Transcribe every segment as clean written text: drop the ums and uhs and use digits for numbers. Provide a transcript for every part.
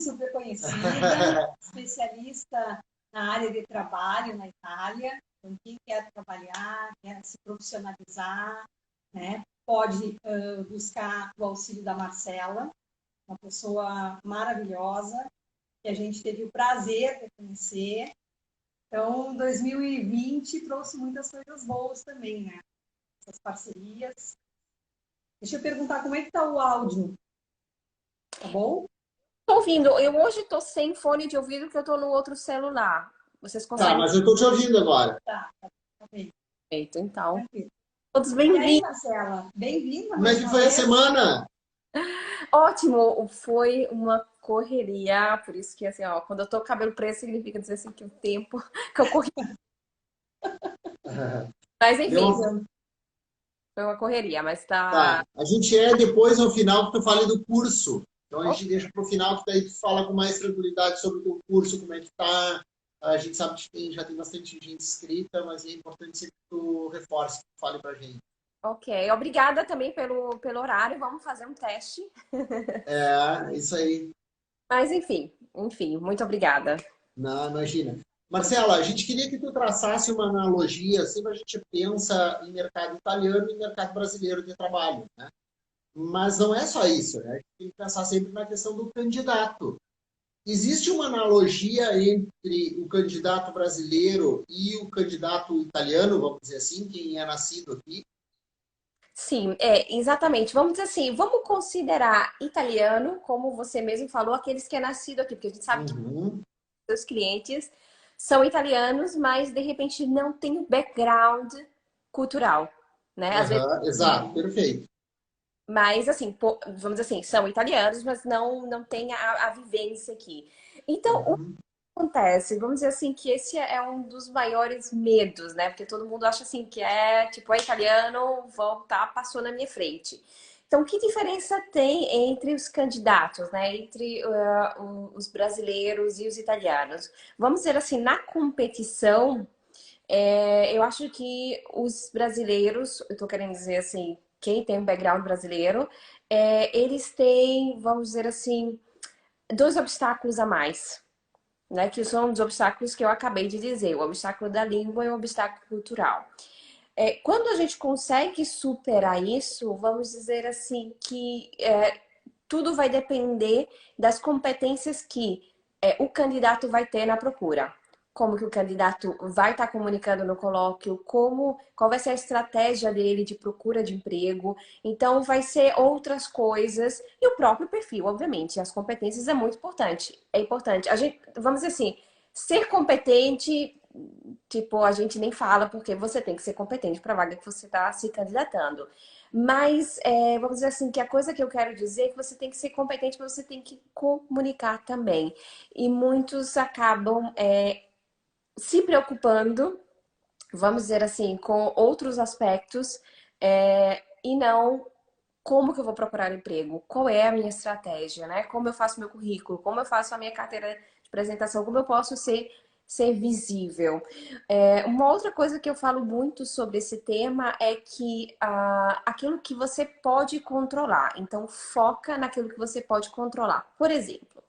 super conhecida, especialista na área de trabalho na Itália. Então, quem quer trabalhar, quer se profissionalizar, né, pode buscar o auxílio da Marcela, uma pessoa maravilhosa, que a gente teve o prazer de conhecer. Então, 2020 trouxe muitas coisas boas também, né? Essas parcerias. Deixa eu perguntar como é que está o áudio. Tá bom? Tô ouvindo. Eu hoje tô sem fone de ouvido porque eu tô no outro celular. Vocês Tá, conseguem? mas eu tô te ouvindo agora. Tá bem. Perfeito, então. Tranquilo. Todos E aí, bem-vindos. Marcela? Bem-vinda Como é mais que uma foi a vez. semana? Ótimo, foi uma correria, por isso que assim, ó, quando eu tô com cabelo preto significa dizer assim que o tempo que eu corri. Mas Deu enfim, uma... foi uma correria, mas tá. Tá. A gente depois, no final, que tu fale do curso. Então a gente deixa para o final, que daí tu fala com mais tranquilidade sobre o teu curso, como é que tá. A gente sabe que já tem bastante gente inscrita, mas é importante sempre que tu reforce, que tu fale pra gente. Ok, obrigada também pelo horário. Vamos fazer um teste. É, isso aí. Mas enfim, muito obrigada. Não, imagina. Marcela, a gente queria que tu traçasse uma analogia, assim, a gente pensa em mercado italiano e mercado brasileiro de trabalho, né? Mas não é só isso, né? A gente tem que pensar sempre na questão do candidato. Existe uma analogia entre o candidato brasileiro e o candidato italiano, vamos dizer assim, quem é nascido aqui? Sim, exatamente. Vamos dizer assim, vamos considerar italiano, como você mesmo falou, aqueles que é nascido aqui, porque a gente sabe que Uhum. os clientes são italianos, mas de repente não tem o background cultural, né? Às vezes, Aham, exato, perfeito. mas assim, vamos dizer assim, são italianos, mas não tem a vivência aqui. Então, o que Uhum. acontece? Vamos dizer assim que esse é um dos maiores medos, né? Porque todo mundo acha assim que tipo, é italiano, passou na minha frente. Então, que diferença tem entre os candidatos, né? Entre os brasileiros e os italianos? Vamos dizer assim, na competição, eu acho que os brasileiros, eu tô querendo dizer assim, quem tem um background brasileiro, eles têm, vamos dizer assim, dois obstáculos a mais, né? Que são os obstáculos que eu acabei de dizer, o obstáculo da língua e o obstáculo cultural. Quando a gente consegue superar isso, vamos dizer assim que tudo vai depender das competências que o candidato vai ter na procura. Como que o candidato vai estar comunicando no colóquio, qual vai ser a estratégia dele de procura de emprego. Então, vai ser outras coisas. E o próprio perfil, obviamente. As competências é muito importante. É importante. A gente, vamos dizer assim, ser competente, tipo, a gente nem fala porque você tem que ser competente para a vaga que você está se candidatando. Mas, vamos dizer assim, que a coisa que eu quero dizer é que você tem que ser competente, mas você tem que comunicar também. E muitos acabam se preocupando, vamos dizer assim, com outros aspectos e não como que eu vou procurar emprego, qual é a minha estratégia, né? Como eu faço meu currículo, como eu faço a minha carteira de apresentação, como eu posso ser visível. Uma outra coisa que eu falo muito sobre esse tema é que aquilo que você pode controlar. Então, foca naquilo que você pode controlar. Por exemplo,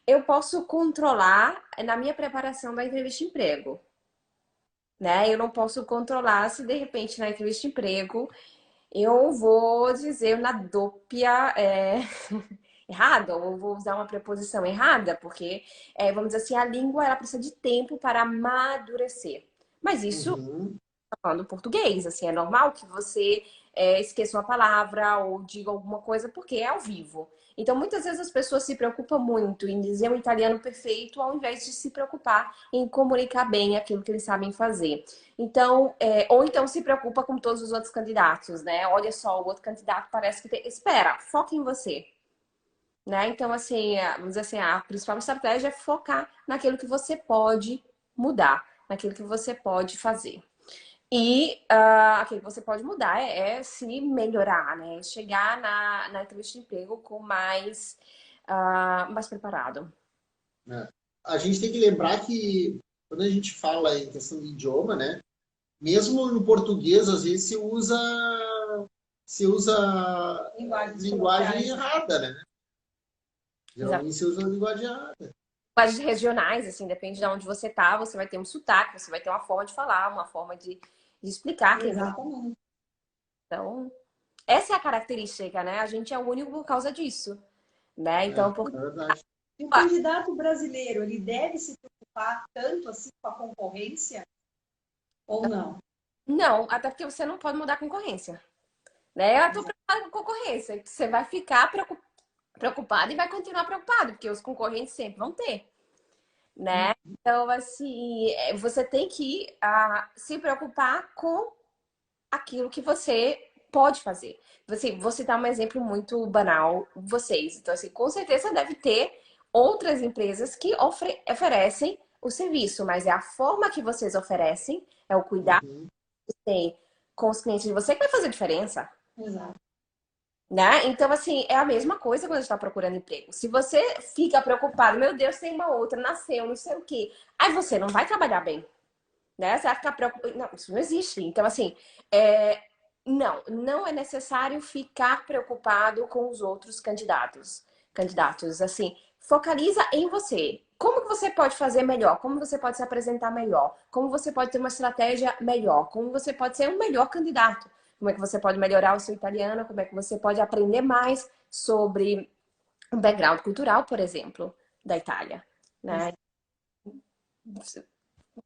eu posso controlar na minha preparação da entrevista de emprego, né? Eu não posso controlar se de repente na entrevista de emprego eu vou dizer na dúpia errado, ou vou usar uma preposição errada, porque, vamos dizer assim, a língua ela precisa de tempo para amadurecer. Mas isso Uhum. falando português, assim, é normal que você esqueça uma palavra ou diga alguma coisa porque é ao vivo. Então, muitas vezes as pessoas se preocupam muito em dizer um italiano perfeito ao invés de se preocupar em comunicar bem aquilo que eles sabem fazer. Então, ou então se preocupa com todos os outros candidatos, né? Olha só, o outro candidato parece que tem... Espera, foca em você. Né? Então, assim, vamos dizer assim, a principal estratégia é focar naquilo que você pode mudar, naquilo que você pode fazer. E aquilo que você pode mudar se melhorar, né? Chegar na entrevista de emprego com mais preparado. É. A gente tem que lembrar que quando a gente fala em questão de idioma, né? Mesmo no português, às vezes se usa Linguagens linguagem coloquiais. errada, né? Geralmente se usa linguajar. Linguagens regionais, assim, depende de onde você tá, você vai ter um sotaque, você vai ter uma forma de falar, uma forma de explicar quem você é. Exatamente. Então, essa é a característica, né? A gente é o único por causa disso, né? Então, por... É verdade. E o candidato brasileiro, ele deve se preocupar tanto assim com a concorrência ou não? Não, até porque você não pode mudar a concorrência, né? Eu tô preocupada com a concorrência. Você vai ficar preocupado e vai continuar preocupado, porque os concorrentes sempre vão ter, né? Então, assim, você tem que se preocupar com aquilo que você pode fazer. Vou citar um exemplo muito banal, vocês. Então, assim, com certeza deve ter outras empresas que oferecem o serviço, mas é a forma que vocês oferecem, é o cuidado Uhum. que você tem com os clientes de você que vai fazer diferença. Exato. Né? Então, assim, é a mesma coisa quando a gente está procurando emprego. Se você fica preocupado, meu Deus, tem uma outra, nasceu, não sei o quê, aí você não vai trabalhar bem, né? Você vai ficar preocupado. Não, isso não existe. Então, assim, não é necessário ficar preocupado com os outros candidatos, assim, focaliza em você. Como que você pode fazer melhor? Como você pode se apresentar melhor? Como você pode ter uma estratégia melhor? Como você pode ser um melhor candidato? Como é que você pode melhorar o seu italiano? Como é que você pode aprender mais sobre o background cultural, por exemplo, da Itália, né?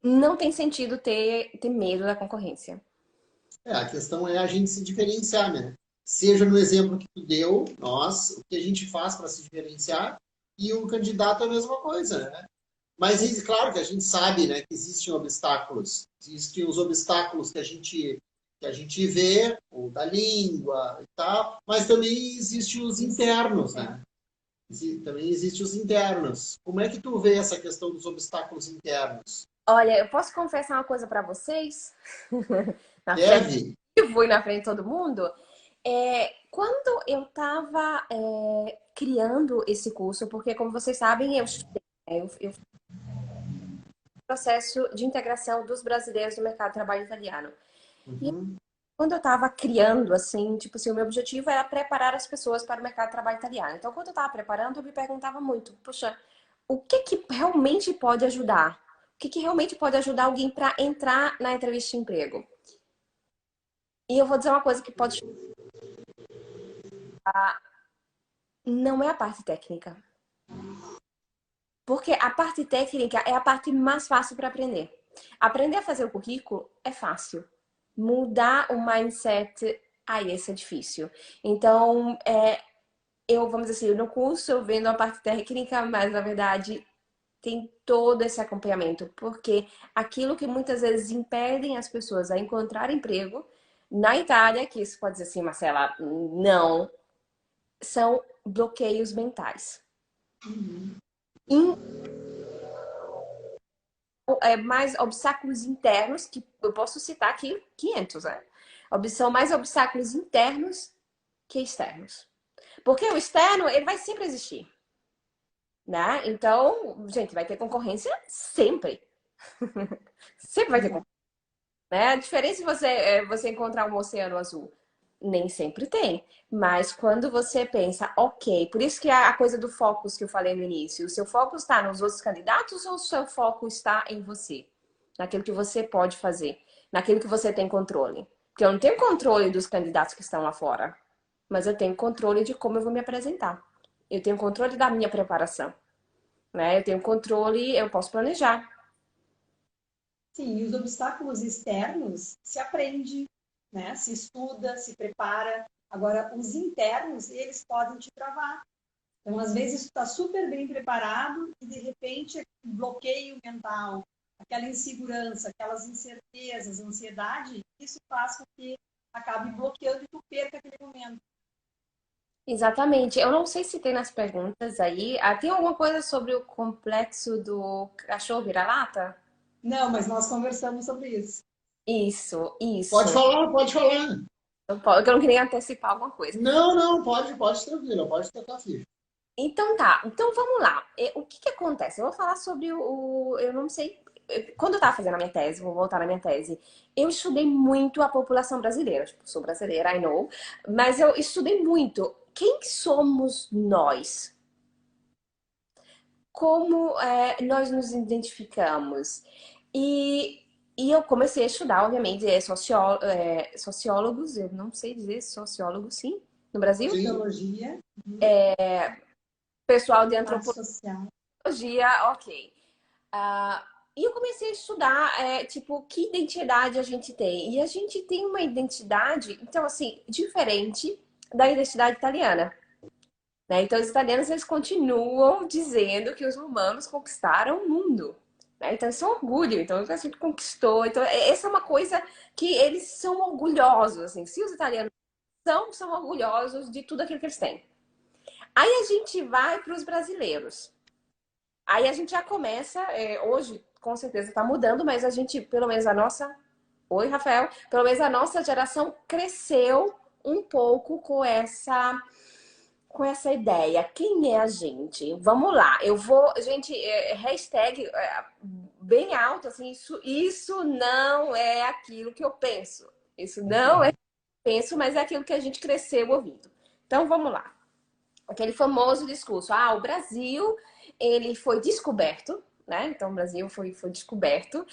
Não tem sentido ter medo da concorrência. A questão é a gente se diferenciar, né? Seja no exemplo que tu deu, nós, o que a gente faz para se diferenciar, e o candidato é a mesma coisa, né? Mas, claro que a gente sabe, né, que existem obstáculos. Existem os obstáculos que a gente vê, ou da língua e tal, mas também existem os internos, né? Também existem os internos. Como é que tu vê essa questão dos obstáculos internos? Olha, eu posso confessar uma coisa para vocês? Na frente, Deve? eu fui na frente de todo mundo. Quando eu estava criando esse curso, porque como vocês sabem, eu estudei, eu fiz um processo de integração dos brasileiros no mercado de trabalho italiano. E Uhum. quando eu estava criando, assim, tipo assim, o meu objetivo era preparar as pessoas para o mercado de trabalho italiano. Então, quando eu estava preparando, eu me perguntava muito, poxa, o que realmente pode ajudar? O que realmente pode ajudar alguém para entrar na entrevista de emprego? E eu vou dizer uma coisa que pode não é a parte técnica. Porque a parte técnica é a parte mais fácil para aprender. Aprender a fazer o currículo é fácil. Mudar o mindset, aí esse é difícil. Então, vamos dizer assim, no curso eu vendo a parte técnica, mas na verdade tem todo esse acompanhamento. Porque aquilo que muitas vezes impedem as pessoas a encontrar emprego, na Itália, que isso pode dizer assim, Marcela, não, são bloqueios mentais. Mais obstáculos internos, que eu posso citar aqui 500, né? São mais obstáculos internos que externos. Porque o externo, ele vai sempre existir, né? Então, gente, vai ter concorrência sempre. Sempre vai ter concorrência, né? A diferença de você encontrar um oceano azul. Nem sempre tem. Mas quando você pensa, ok, por isso que a coisa do focus que eu falei no início, o seu foco está nos outros candidatos ou o seu foco está em você? Naquilo que você pode fazer, naquilo que você tem controle. Porque eu não tenho controle dos candidatos que estão lá fora, mas eu tenho controle de como eu vou me apresentar. Eu tenho controle da minha preparação, né? Eu tenho controle, eu posso planejar. Sim, e os obstáculos externos se aprende, né? Se estuda, se prepara. Agora, os internos, eles podem te travar. Então, às vezes, tu está super bem preparado e, de repente, um bloqueio mental, aquela insegurança, aquelas incertezas, ansiedade, isso faz com que acabe bloqueando e tu perca aquele momento. Exatamente. Eu não sei se tem nas perguntas aí. Tem alguma coisa sobre o complexo do cachorro vira-lata? Não, mas nós conversamos sobre isso. Isso, Pode isso. falar, pode falar. Eu não queria antecipar alguma coisa. Não, não, pode tranquilo, pode tocar ficha. Então tá, então vamos lá. O que acontece? Eu vou falar sobre eu não sei, quando eu tava fazendo a minha tese, vou voltar na minha tese, eu estudei muito a população brasileira. Tipo, sou brasileira, I know, mas eu estudei muito. Quem somos nós? como nós nos identificamos. E eu comecei a estudar, obviamente, sociólogos, eu não sei dizer sociólogos, sim, no Brasil. Sociologia. Pessoal de Parte social. antropologia, ok. E eu comecei a estudar, tipo, que identidade a gente tem. E a gente tem uma identidade, então, assim, diferente da identidade italiana. Né? Então, os italianos, eles continuam dizendo que os romanos conquistaram o mundo. Né? Então, isso é um orgulho. Então, a gente conquistou. Então, essa é uma coisa que eles são orgulhosos. Assim. Se os italianos são orgulhosos de tudo aquilo que eles têm. Aí a gente vai para os brasileiros. Aí a gente já começa, hoje com certeza está mudando, mas a gente, pelo menos a nossa... Oi, Rafael. Pelo menos a nossa geração cresceu um pouco com essa ideia. Quem é a gente? Vamos lá. Eu vou... Gente, hashtag bem alto, assim, isso não é aquilo que eu penso. Isso não é o que eu penso, mas é aquilo que a gente cresceu ouvindo. Então, vamos lá. Aquele famoso discurso. O Brasil, ele foi descoberto, né? Então, o Brasil foi descoberto.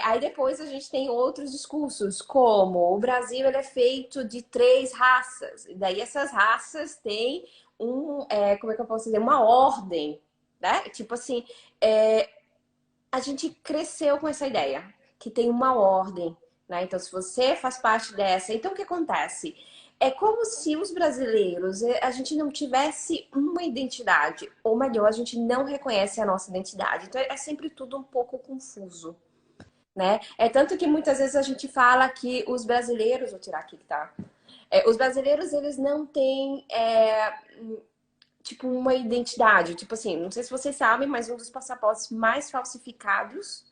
Aí depois a gente tem outros discursos, como o Brasil ele é feito de 3 raças. E daí essas raças têm como é que eu posso dizer? Uma ordem, né? Tipo assim, a gente cresceu com essa ideia, que tem uma ordem, né? Então, se você faz parte dessa... Então, o que acontece? É como se os brasileiros, a gente não tivesse uma identidade, ou melhor, a gente não reconhece a nossa identidade. Então, é sempre tudo um pouco confuso, né? É tanto que muitas vezes a gente fala que os brasileiros... Vou tirar aqui que tá... os brasileiros, eles não têm... tipo, uma identidade. Tipo assim, não sei se vocês sabem, mas um dos passaportes mais falsificados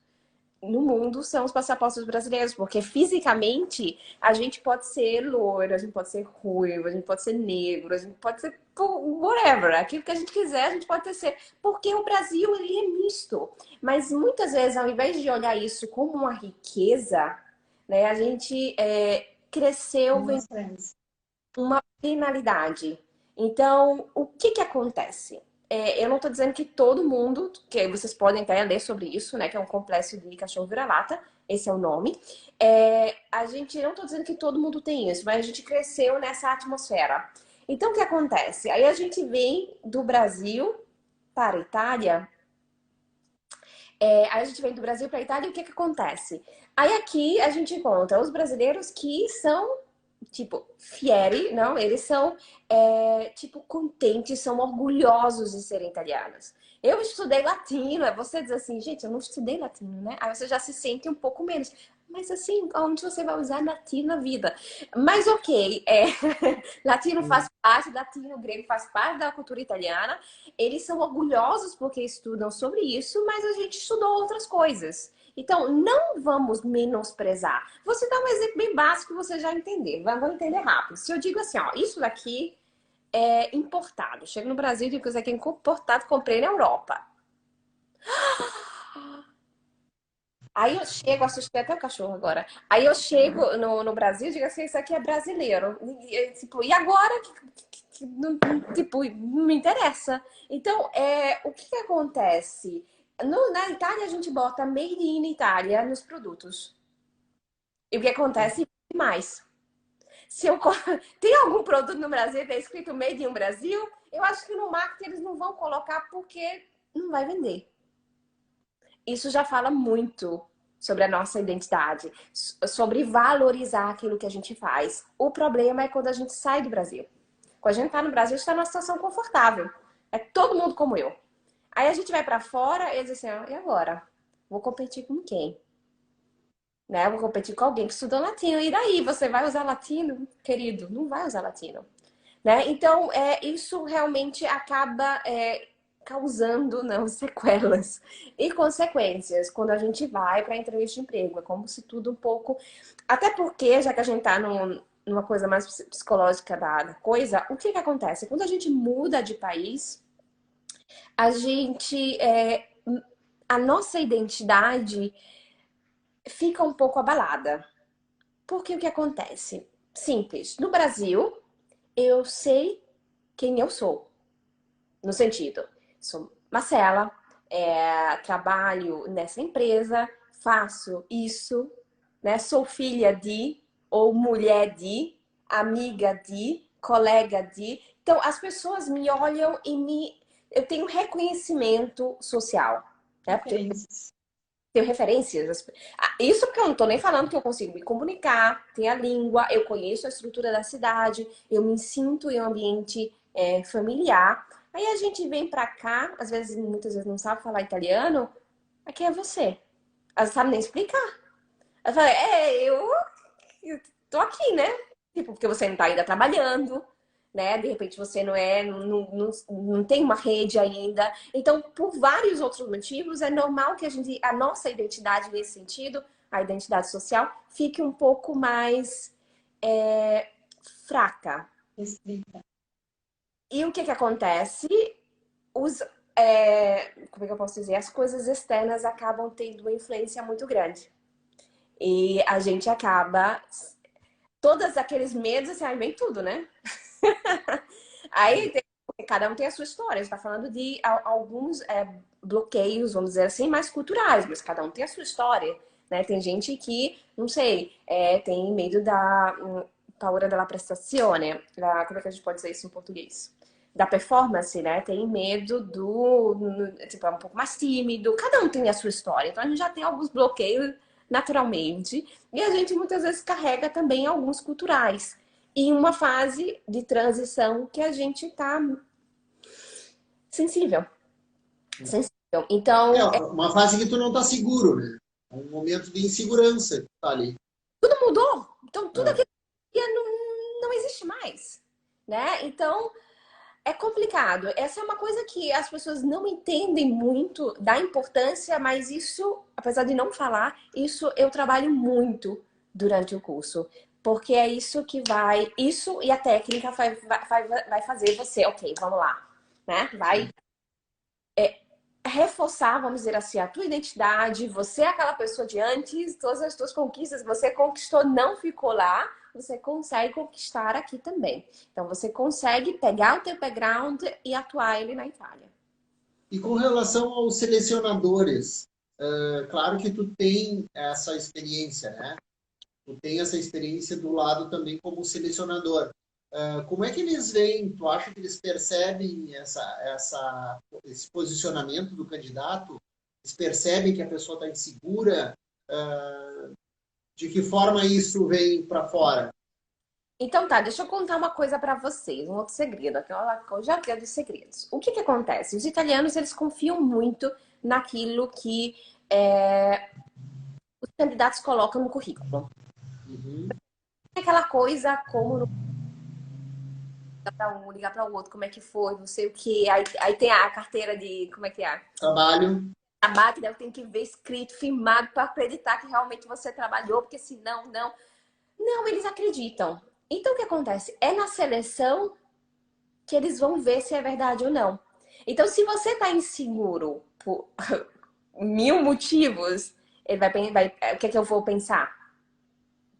no mundo são os passaportes brasileiros, porque fisicamente a gente pode ser loiro, a gente pode ser ruivo, a gente pode ser negro, a gente pode ser whatever, aquilo que a gente quiser, a gente pode ser, porque o Brasil ele é misto. Mas muitas vezes, ao invés de olhar isso como uma riqueza, né, a gente cresceu vendo uma penalidade. Então, o que acontece? Eu não estou dizendo que todo mundo, que vocês podem até ler sobre isso, né? Que é um complexo de cachorro vira-lata, esse é o nome. A gente não estou dizendo que todo mundo tem isso, mas a gente cresceu nessa atmosfera. Então, o que acontece? Aí a gente vem do Brasil para a Itália. Aí a gente vem do Brasil para a Itália e o que acontece? Aí aqui a gente encontra os brasileiros que são tipo, fieri, não? Eles são, tipo, contentes, são orgulhosos de serem italianos. Eu estudei latino, você diz assim, gente, eu não estudei latino, né? Aí você já se sente um pouco menos. Mas assim, onde você vai usar latino na vida? Mas ok, latino faz parte, latino grego faz parte da cultura italiana. Eles são orgulhosos porque estudam sobre isso, mas a gente estudou outras coisas. Então, não vamos menosprezar. Vou citar um exemplo bem básico que você já entender. Vamos entender rápido. Se eu digo assim, ó, isso daqui é importado. Chego no Brasil e digo que isso aqui é importado, comprei na Europa. Aí eu chego, assustei até o cachorro agora. Aí eu chego no Brasil e digo assim, isso aqui é brasileiro. Tipo, e agora? Tipo, não me interessa. Então, o que acontece? Na Itália, a gente bota Made in Itália nos produtos. E o que acontece? Mais. Se eu... Tem algum produto no Brasil que está escrito Made in Brasil, eu acho que no marketing eles não vão colocar porque não vai vender. Isso já fala muito sobre a nossa identidade, sobre valorizar aquilo que a gente faz. O problema é quando a gente sai do Brasil. Quando a gente está no Brasil, a gente está numa situação confortável. É todo mundo como eu. Aí a gente vai para fora e diz assim, e agora? Vou competir com quem? Né? Vou competir com alguém que estudou latino. E daí, você vai usar latino? Querido, não vai usar latino. Né? Então, isso realmente acaba causando sequelas e consequências quando a gente vai para a entrevista de emprego. É como se tudo um pouco... Até porque, já que a gente está numa coisa mais psicológica da coisa, o que acontece? Quando a gente muda de país, a gente... a nossa identidade fica um pouco abalada. Porque o que acontece? Simples. No Brasil, eu sei quem eu sou. No sentido, sou Marcela, trabalho nessa empresa, faço isso, né? Sou filha de, ou mulher de, amiga de, colega de. Então, as pessoas me olham e eu tenho reconhecimento social, né? Porque eu Referências. tenho referências. Isso porque eu não estou nem falando que eu consigo me comunicar, tenho a língua, eu conheço a estrutura da cidade, eu me sinto em um ambiente familiar. Aí a gente vem pra cá, às vezes, muitas vezes não sabe falar italiano, mas quem é você? Ela não sabe nem explicar. Ela fala, eu tô aqui, né? Tipo, porque você não tá ainda trabalhando, né? De repente você não tem uma rede ainda. Então, por vários outros motivos, é normal que a nossa identidade nesse sentido, a identidade social, fique um pouco mais fraca. Restrita. E o que acontece? Como é que eu posso dizer? As coisas externas acabam tendo uma influência muito grande. E a gente acaba. Todos aqueles medos, assim, aí vem tudo, né? Cada um tem a sua história. A gente tá falando de alguns bloqueios, vamos dizer assim, mais culturais, mas cada um tem a sua história, né? Tem gente que, não sei, tem medo da paura della prestazione. Como é que a gente pode dizer isso em português? Da performance, né? Tem medo tipo, é um pouco mais tímido. Cada um tem a sua história. Então a gente já tem alguns bloqueios naturalmente. E a gente muitas vezes carrega também alguns culturais. Em uma fase de transição que a gente tá sensível. Sensível. Então, Uma fase que tu não tá seguro, né? É um momento de insegurança que tá ali. tudo mudou. Então, tudo É. aquilo que não existe mais, né? Então, é complicado. Essa é uma coisa que as pessoas não entendem muito da importância, mas isso, apesar de não falar, isso eu trabalho muito durante o curso. Porque é isso que isso e a técnica vai fazer você, ok, vamos lá, né? Vai reforçar, vamos dizer assim, a tua identidade. Você é aquela pessoa de antes, todas as tuas conquistas que você conquistou não ficou lá, você consegue conquistar aqui também. Então você consegue pegar o teu background e atuar ele na Itália. E com relação aos selecionadores, claro que tu tem essa experiência, né? Tu tem essa experiência do lado também como selecionador. Como é que eles veem? Tu acha que eles percebem esse posicionamento do candidato? Eles percebem que a pessoa está insegura? De que forma isso vem para fora? Então tá, deixa eu contar uma coisa pra vocês, um outro segredo, aqui eu já tenho dos segredos. O que acontece? Os italianos, eles confiam muito naquilo que os candidatos colocam no currículo. Uhum. Aquela coisa como para um, ligar para o outro, como é que foi, não sei o que. Aí tem a carteira de, como é que é? Trabalho. A máquina tem que ver escrito, firmado para acreditar que realmente você trabalhou, porque senão, não. Não, eles acreditam. Então o que acontece? É na seleção que eles vão ver se é verdade ou não. Então, se você tá inseguro por mil motivos, ele o que é que eu vou pensar?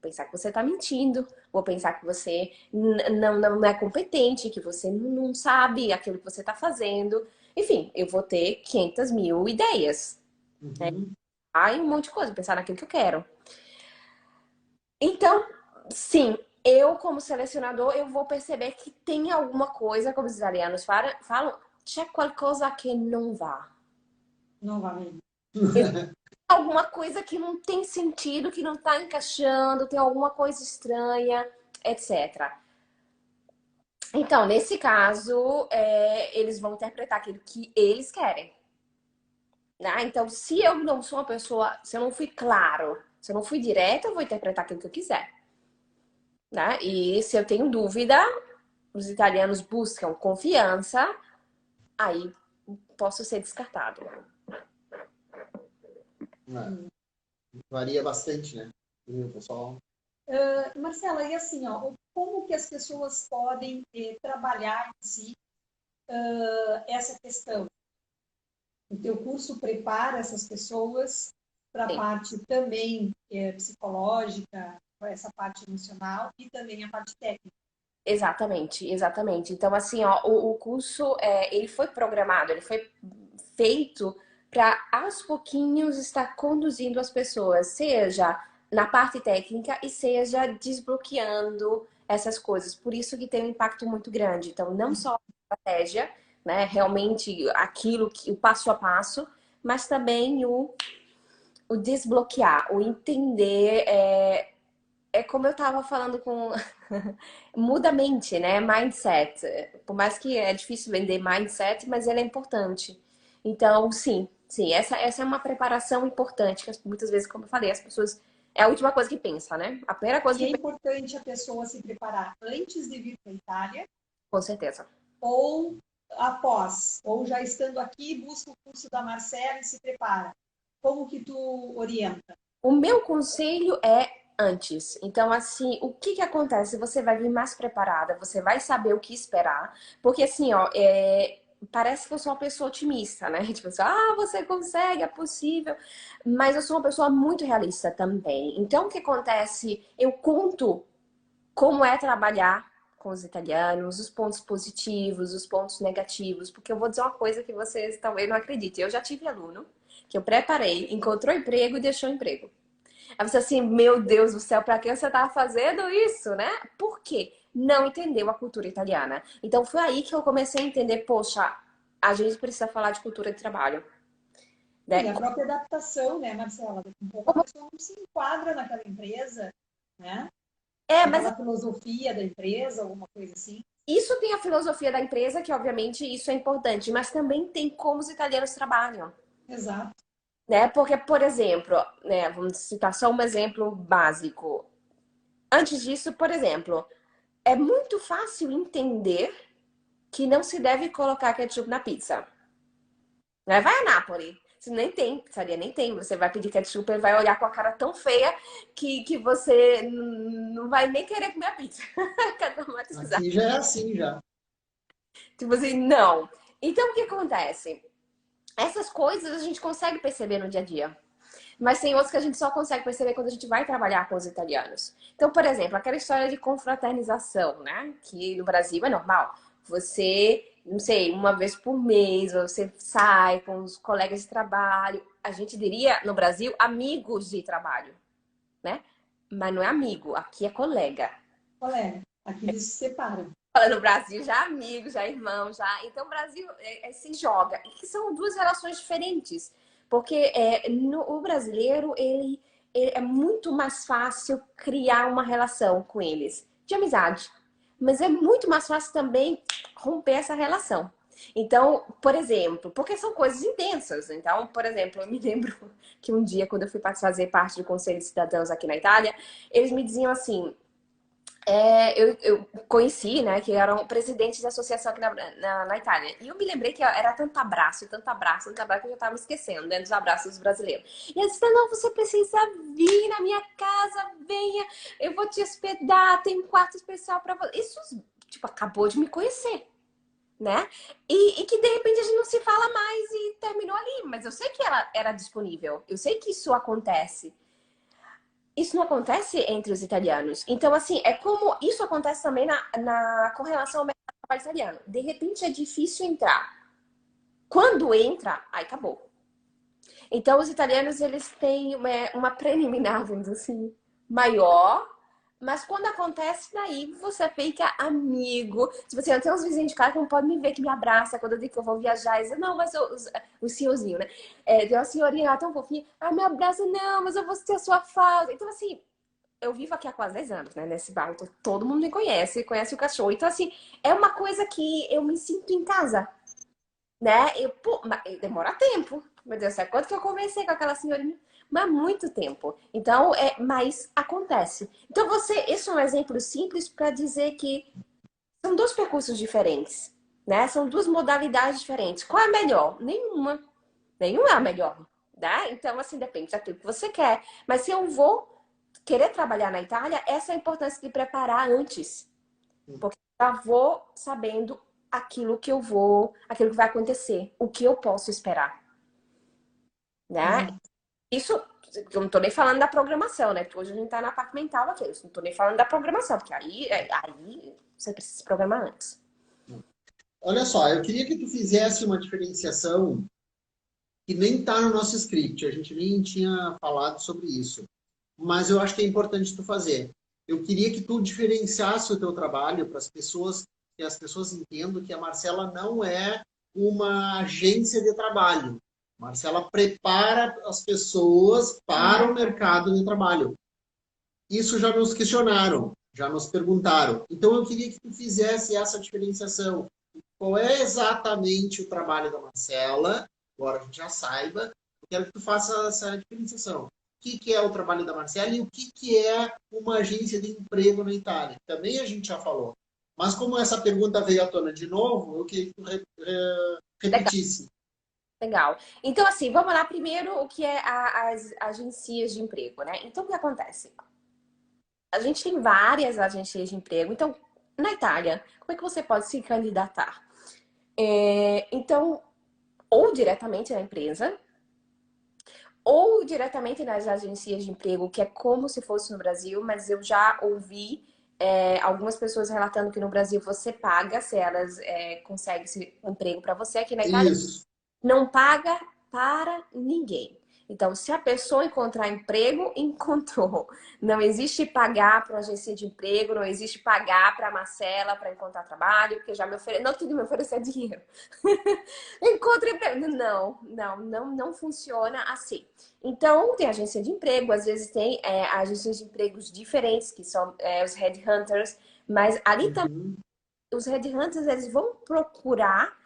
Pensar que você tá mentindo, vou pensar que você não é competente, que você não sabe aquilo que você tá fazendo. Enfim, eu vou ter 500 mil ideias. Uhum. Aí um monte de coisa, pensar naquilo que eu quero. Então, sim, eu como selecionador, eu vou perceber que tem alguma coisa, como os italianos falam, c'è qualcosa che non va. Não vai mesmo. Alguma coisa que não tem sentido, que não tá encaixando, tem alguma coisa estranha, etc. Então, nesse caso, eles vão interpretar aquilo que eles querem. Né? Então, se eu não sou uma pessoa, se eu não fui claro, se eu não fui direta, eu vou interpretar aquilo que eu quiser. Né? E se eu tenho dúvida, os italianos buscam confiança, aí posso ser descartado. Varia bastante, né? O pessoal. Marcela, e assim, ó, como que as pessoas podem trabalhar em si essa questão? O teu curso prepara essas pessoas para a Sim. parte também psicológica, essa parte emocional e também a parte técnica. Exatamente, exatamente. Então, assim, ó, o curso, ele foi programado, ele foi feito para aos pouquinhos estar conduzindo as pessoas, seja na parte técnica e seja desbloqueando essas coisas. Por isso que tem um impacto muito grande. Então, não só a estratégia, né, realmente aquilo que o passo a passo, mas também o desbloquear, o entender. É como eu estava falando com. Muda a mente, né? Mindset. Por mais que é difícil vender mindset, mas ele é importante. Então, sim, essa é uma preparação importante, que muitas vezes, como eu falei, as pessoas. É a última coisa que pensa, né? A primeira coisa E é que pensa, importante a pessoa se preparar antes de vir para a Itália com certeza. ou após, ou já estando aqui, busca o curso da Marcela e se prepara. Como que tu orienta? O meu conselho é antes. Então, assim, o que que acontece? Você vai vir mais preparada, você vai saber o que esperar. Porque, assim, ó, parece que eu sou uma pessoa otimista, né? Tipo assim, você consegue, é possível. Mas eu sou uma pessoa muito realista também. Então, o que acontece? Eu conto como é trabalhar com os italianos, os pontos positivos, os pontos negativos. Porque eu vou dizer uma coisa que vocês talvez não acreditem. Eu já tive aluno que eu preparei, encontrou emprego e deixou emprego. Aí você assim, meu Deus do céu, pra que você tava fazendo isso, né? Por quê? Não entendeu a cultura italiana. Então foi aí que eu comecei a entender, poxa, a gente precisa falar de cultura de trabalho, E né? a própria adaptação, né, Marcela? Daqui a pouco a pessoa não se enquadra naquela empresa, né? Mas Naquela filosofia da empresa, alguma coisa assim. isso tem a filosofia da empresa, que obviamente isso é importante, mas também tem como os italianos trabalham. Exato. Né? Porque, por exemplo, né, vamos citar só um exemplo básico. Antes disso, por exemplo, é muito fácil entender que não se deve colocar ketchup na pizza. Né? Vai a Nápoles. Você nem tem, pizzaria nem tem. Você vai pedir ketchup e vai olhar com a cara tão feia que você não vai nem querer comer a pizza. Aqui já é assim, já. Tipo assim, não. Então, o que acontece? Essas coisas a gente consegue perceber no dia a dia. Mas tem outros que a gente só consegue perceber quando a gente vai trabalhar com os italianos. Então, por exemplo, aquela história de confraternização, né? Que no Brasil é normal. Você, não sei, uma vez por mês, você sai com os colegas de trabalho. A gente diria, no Brasil, amigos de trabalho, né? Mas não é amigo, aqui é colega. Colega, aqui eles se separam. No Brasil já é amigo, já é irmão, já. Então, o Brasil se joga. E que são duas relações diferentes. Porque o brasileiro, ele é muito mais fácil criar uma relação com eles de amizade. Mas é muito mais fácil também romper essa relação. Então, por exemplo, porque são coisas intensas. Então, por exemplo, eu me lembro que um dia, quando eu fui fazer parte do Conselho de Cidadãos aqui na Itália, eles me diziam assim: eu conheci, né, que eram presidentes da associação aqui na Itália. E eu me lembrei que era tanto abraço, tanto abraço, tanto abraço, que eu já tava me esquecendo, né, dos abraços dos brasileiros. E eles disseram, não, você precisa vir na minha casa, venha, eu vou te hospedar, tem um quarto especial para você. Isso, tipo, acabou de me conhecer, né? E que, de repente, a gente não se fala mais e terminou ali. Mas eu sei que ela era disponível, eu sei que isso acontece. Isso não acontece entre os italianos. Então, assim, é como isso acontece também com relação ao mercado de trabalho italiano. De repente é difícil entrar. Quando entra, aí acabou. Então, os italianos, eles têm uma preliminar, vamos dizer assim, maior. Mas quando acontece, daí você fica amigo. Tipo assim, eu tenho uns vizinhos de casa que não podem me ver, que me abraça quando eu digo que eu vou viajar. Eles dizem, não, mas o senhorzinho, né? Tem uma senhorinha tão fofinha. Ah, me abraça, não, mas eu vou ter a sua falta. Então, assim, eu vivo aqui há quase 10 anos, né? Nesse bairro. Então, todo mundo me conhece, conhece o cachorro. Então, assim, é uma coisa que eu me sinto em casa, né? Mas demora tempo. Meu Deus do céu, quanto que eu conversei com aquela senhorinha? Mas muito tempo. Então, mas acontece. Então, esse é um exemplo simples para dizer que são dois percursos diferentes, né? São duas modalidades diferentes. Qual é a melhor? Nenhuma. Nenhuma é a melhor, né? Então, assim, depende daquilo que você quer. Mas se eu vou querer trabalhar na Itália, essa é a importância de preparar antes. Porque eu já vou sabendo aquilo que vai acontecer, o que eu posso esperar, né? Isso, eu não tô nem falando da programação, né? Porque hoje a gente tá na parte mental aqui. Eu não tô nem falando da programação, porque aí você precisa se programar antes. Olha só, eu queria que tu fizesse uma diferenciação que nem está no nosso script, a gente nem tinha falado sobre isso. Mas eu acho que é importante tu fazer. Eu queria que tu diferenciasse o teu trabalho para as pessoas, que as pessoas entendam que a Marcela não é uma agência de trabalho. Marcela prepara as pessoas para o mercado de trabalho. Isso já nos questionaram, já nos perguntaram. Então eu queria que tu fizesse essa diferenciação. Qual é exatamente o trabalho da Marcela? Agora a gente já saiba. Eu quero que tu faça essa diferenciação. O que é o trabalho da Marcela e o que é uma agência de emprego na Itália? Também a gente já falou. Mas como essa pergunta veio à tona de novo, eu queria que tu repetisse. Legal. Então, assim, vamos lá primeiro o que é as agências de emprego, né? Então, o que acontece? A gente tem várias agências de emprego. Então, na Itália, como é que você pode se candidatar? Então, ou diretamente na empresa, ou diretamente nas agências de emprego, que é como se fosse no Brasil, mas eu já ouvi algumas pessoas relatando que no Brasil você paga se elas conseguem esse emprego para você. Aqui na Itália, Isso. não paga para ninguém. Então, se a pessoa encontrar emprego, encontrou. Não existe pagar para uma agência de emprego, não existe pagar para a Marcela para encontrar trabalho, porque já me ofereceu, não tudo me oferecer dinheiro. Encontre emprego. Não funciona assim. Então, tem agência de emprego, às vezes tem agências de empregos diferentes, que são os headhunters, mas ali também os headhunters, eles vão procurar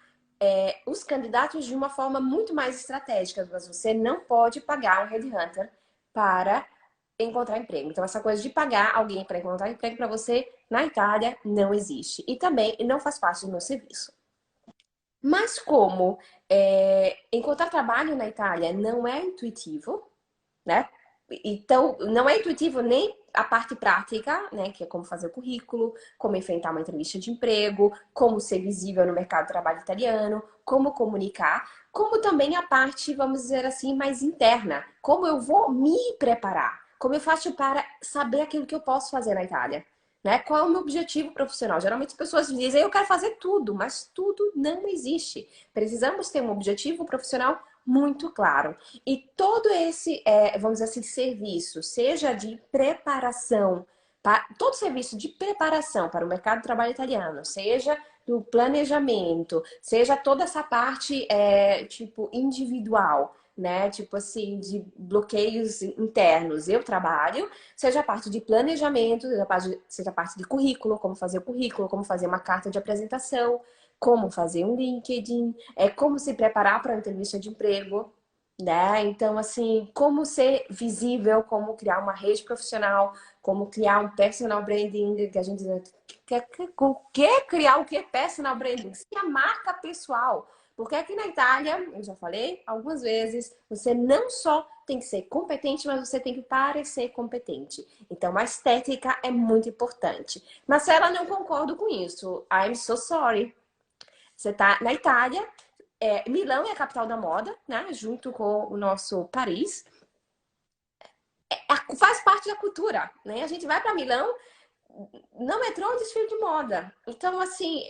os candidatos de uma forma muito mais estratégica, mas você não pode pagar um headhunter para encontrar emprego. Então, essa coisa de pagar alguém para encontrar emprego para você na Itália não existe. E também não faz parte do meu serviço. Mas como encontrar trabalho na Itália não é intuitivo, né? Então, não é intuitivo nem a parte prática, né? Que é como fazer o currículo, como enfrentar uma entrevista de emprego, como ser visível no mercado de trabalho italiano, como comunicar, como também a parte, vamos dizer assim, mais interna. Como eu vou me preparar, como eu faço para saber aquilo que eu posso fazer na Itália. Né? Qual é o meu objetivo profissional? Geralmente as pessoas dizem, eu quero fazer tudo, mas tudo não existe. Precisamos ter um objetivo profissional muito claro. E todo esse, vamos dizer assim, serviço, seja de preparação, todo serviço de preparação para o mercado de trabalho italiano, seja do planejamento, seja toda essa parte, tipo, individual, né? Tipo assim, de bloqueios internos, eu trabalho, seja a parte de planejamento, seja a parte de currículo, como fazer o currículo, como fazer uma carta de apresentação, como fazer um LinkedIn, como se preparar para a entrevista de emprego, né? Então, assim, como ser visível, como criar uma rede profissional, como criar um personal branding, que a gente diz, o que criar o que personal branding? Se a marca pessoal. Porque aqui na Itália, eu já falei algumas vezes, você não só tem que ser competente, mas você tem que parecer competente. Então, a estética é muito importante. Marcela, não concordo com isso. I'm so sorry. Você está na Itália, Milão é a capital da moda, né? Junto com o nosso Paris. Faz parte da cultura, né? A gente vai para Milão, no metrô é um desfile de moda. Então, assim,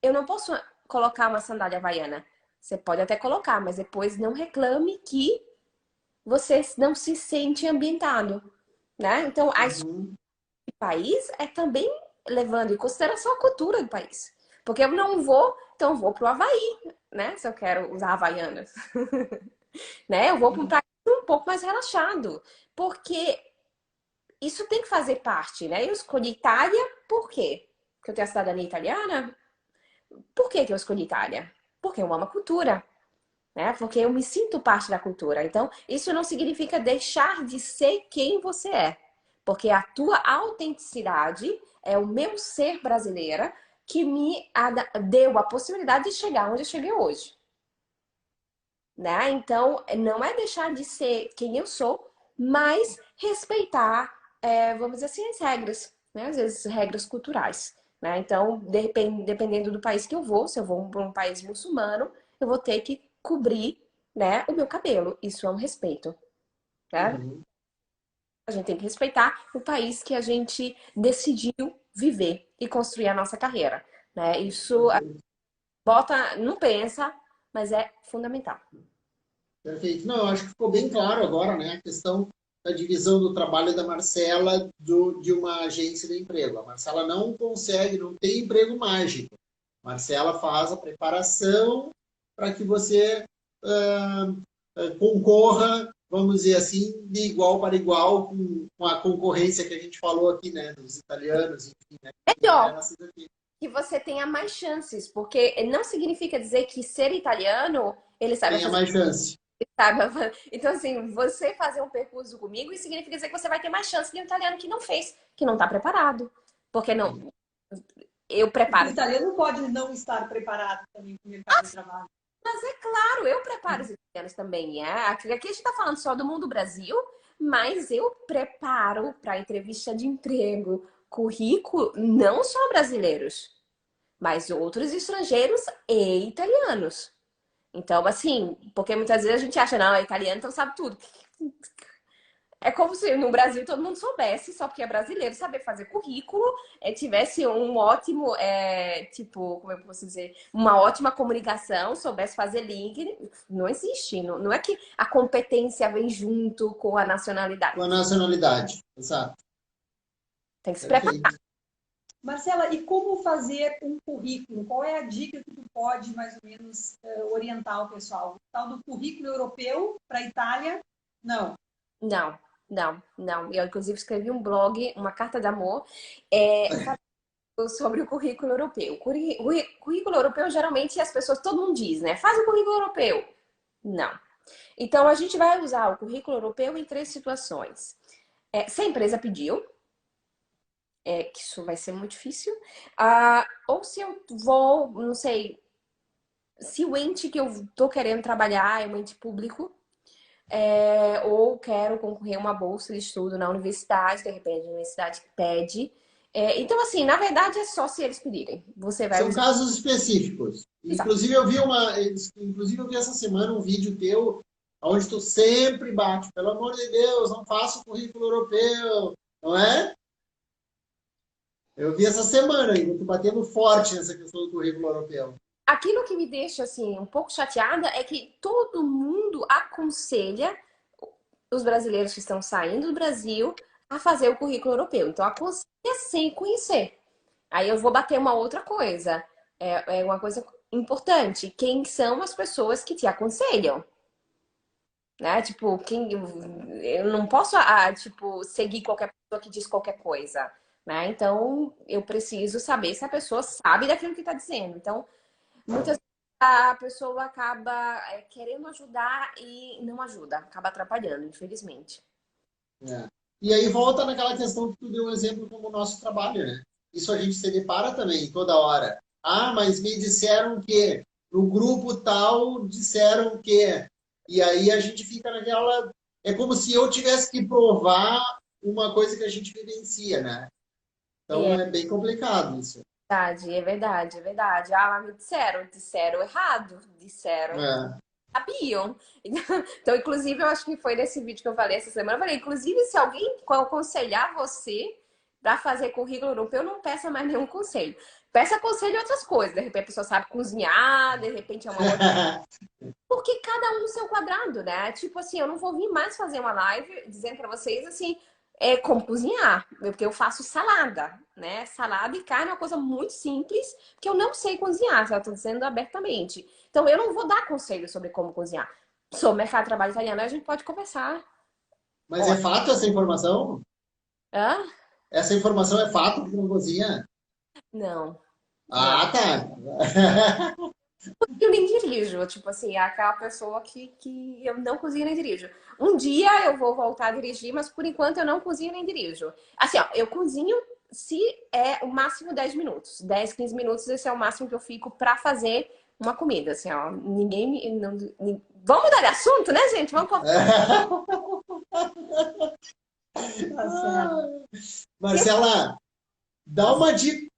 eu não posso colocar uma sandália havaiana. Você pode até colocar, mas depois não reclame que você não se sente ambientado, né? Então, a escolha do país é também levando em consideração a cultura do país. Porque eu não vou, então vou para o Havaí, né? Se eu quero usar havaianas. Né? Eu vou para um país um pouco mais relaxado. Porque isso tem que fazer parte, né? Eu escolhi Itália, por quê? Porque eu tenho a cidadania italiana? Por que eu escolhi Itália? Porque eu amo a cultura, né? Porque eu me sinto parte da cultura. Então, isso não significa deixar de ser quem você é. Porque a tua autenticidade é o meu ser brasileira que me deu a possibilidade de chegar onde eu cheguei hoje. Né? Então, não é deixar de ser quem eu sou, mas respeitar, vamos dizer assim, as regras, né? Às vezes regras culturais. Né? Então, dependendo do país que eu vou, se eu vou para um país muçulmano, eu vou ter que cobrir, né, o meu cabelo. Isso é um respeito. Né? A gente tem que respeitar o país que a gente decidiu viver e construir a nossa carreira. Né? Isso bota, não pensa, mas é fundamental. Perfeito. Não, eu acho que ficou bem claro agora, né, a questão da divisão do trabalho da Marcela de uma agência de emprego. A Marcela não consegue, não tem emprego mágico. A Marcela faz a preparação para que você concorra, vamos dizer assim, de igual para igual com a concorrência que a gente falou aqui, né, dos italianos, enfim, né, que não é Melhor nascido aqui. que você tenha mais chances, porque não significa dizer que ser italiano, ele sabe Tenha fazer. mais chance. Então, assim, você fazer um percurso comigo, isso significa dizer que você vai ter mais chance de um italiano que não fez, que não está preparado. Porque não, eu O preparo. italiano pode não estar preparado também para o mercado de trabalho. Mas é claro, eu preparo os italianos também. Aqui a gente está falando só do mundo Brasil, mas eu preparo para entrevista de emprego, currículo, não só brasileiros, mas outros estrangeiros e italianos. Então, assim, porque muitas vezes a gente acha, não, é italiano, então sabe tudo. É como se no Brasil todo mundo soubesse, só porque é brasileiro, saber fazer currículo, tivesse um ótimo, tipo, como eu posso dizer, uma ótima comunicação, soubesse fazer link. Não existe. Não é que a competência vem junto com a nacionalidade. Com a nacionalidade, exato. Tem que se preparar. Perfeito. Marcela, e como fazer um currículo? Qual é a dica que tu pode, mais ou menos, orientar o pessoal? O tal do currículo europeu para a Itália? Não. Não. Eu, inclusive, escrevi um blog, uma carta de amor, sobre o currículo europeu. O currículo europeu, geralmente, as pessoas, todo mundo diz, né? Faz o currículo europeu. Não. Então, a gente vai usar o currículo europeu em 3 situações. Se a empresa pediu, que isso vai ser muito difícil, ou se eu vou, não sei, se o ente que eu tô querendo trabalhar é um ente público, ou quero concorrer a uma bolsa de estudo na universidade, de repente a universidade pede. Então, assim, na verdade é só se eles pedirem. Você vai São usar. casos específicos. Exato. Inclusive eu vi essa semana um vídeo teu onde tu sempre bate, pelo amor de Deus, não faça o currículo europeu, não é? Eu vi essa semana ainda, tu batendo forte nessa questão do currículo europeu. Aquilo que me deixa assim um pouco chateada é que todo mundo aconselha os brasileiros que estão saindo do Brasil a fazer o currículo europeu. Então, aconselha sem conhecer. Aí eu vou bater uma outra coisa. É uma coisa importante. Quem são as pessoas que te aconselham? Né? Tipo, eu não posso, tipo, seguir qualquer pessoa que diz qualquer coisa, né? Então, eu preciso saber se a pessoa sabe daquilo que está dizendo. Então, muitas vezes a pessoa acaba querendo ajudar e não ajuda, acaba atrapalhando, infelizmente. É. E aí volta naquela questão que tu deu um exemplo como o nosso trabalho, né? Isso a gente se depara também toda hora. Ah, mas me disseram que no grupo tal disseram que. E aí a gente fica naquela. É como se eu tivesse que provar uma coisa que a gente vivencia, né? Então é bem complicado isso. É verdade, é verdade. Mas me disseram errado, disseram. É. Sabiam. Então, inclusive, eu acho que foi nesse vídeo que eu falei essa semana. Eu falei, inclusive, se alguém aconselhar você para fazer currículo europeu, não peça mais nenhum conselho. Peça conselho em outras coisas. De repente, a pessoa sabe cozinhar, de repente é uma outra. Porque cada um no seu quadrado, né? Tipo assim, eu não vou vir mais fazer uma live dizendo para vocês assim, como cozinhar. Porque eu faço salada, né? Salada e carne é uma coisa muito simples, que eu não sei cozinhar, já estou dizendo abertamente. Então, eu não vou dar conselho sobre como cozinhar. Sobre mercado de trabalho italiano, a gente pode conversar. Mas é fato essa informação? Hã? Essa informação é fato que tu não cozinha? Não. Ah, tá. Eu nem dirijo, tipo assim, é aquela pessoa que eu não cozinho nem dirijo. Um dia eu vou voltar a dirigir, mas por enquanto eu não cozinho nem dirijo. Assim, ó, eu cozinho se é o máximo 10 minutos. 10, 15 minutos, esse é o máximo que eu fico pra fazer uma comida. Assim, ó, ninguém me. Vamos mudar de assunto, né, gente? Vamos. Marcela, dá uma dica.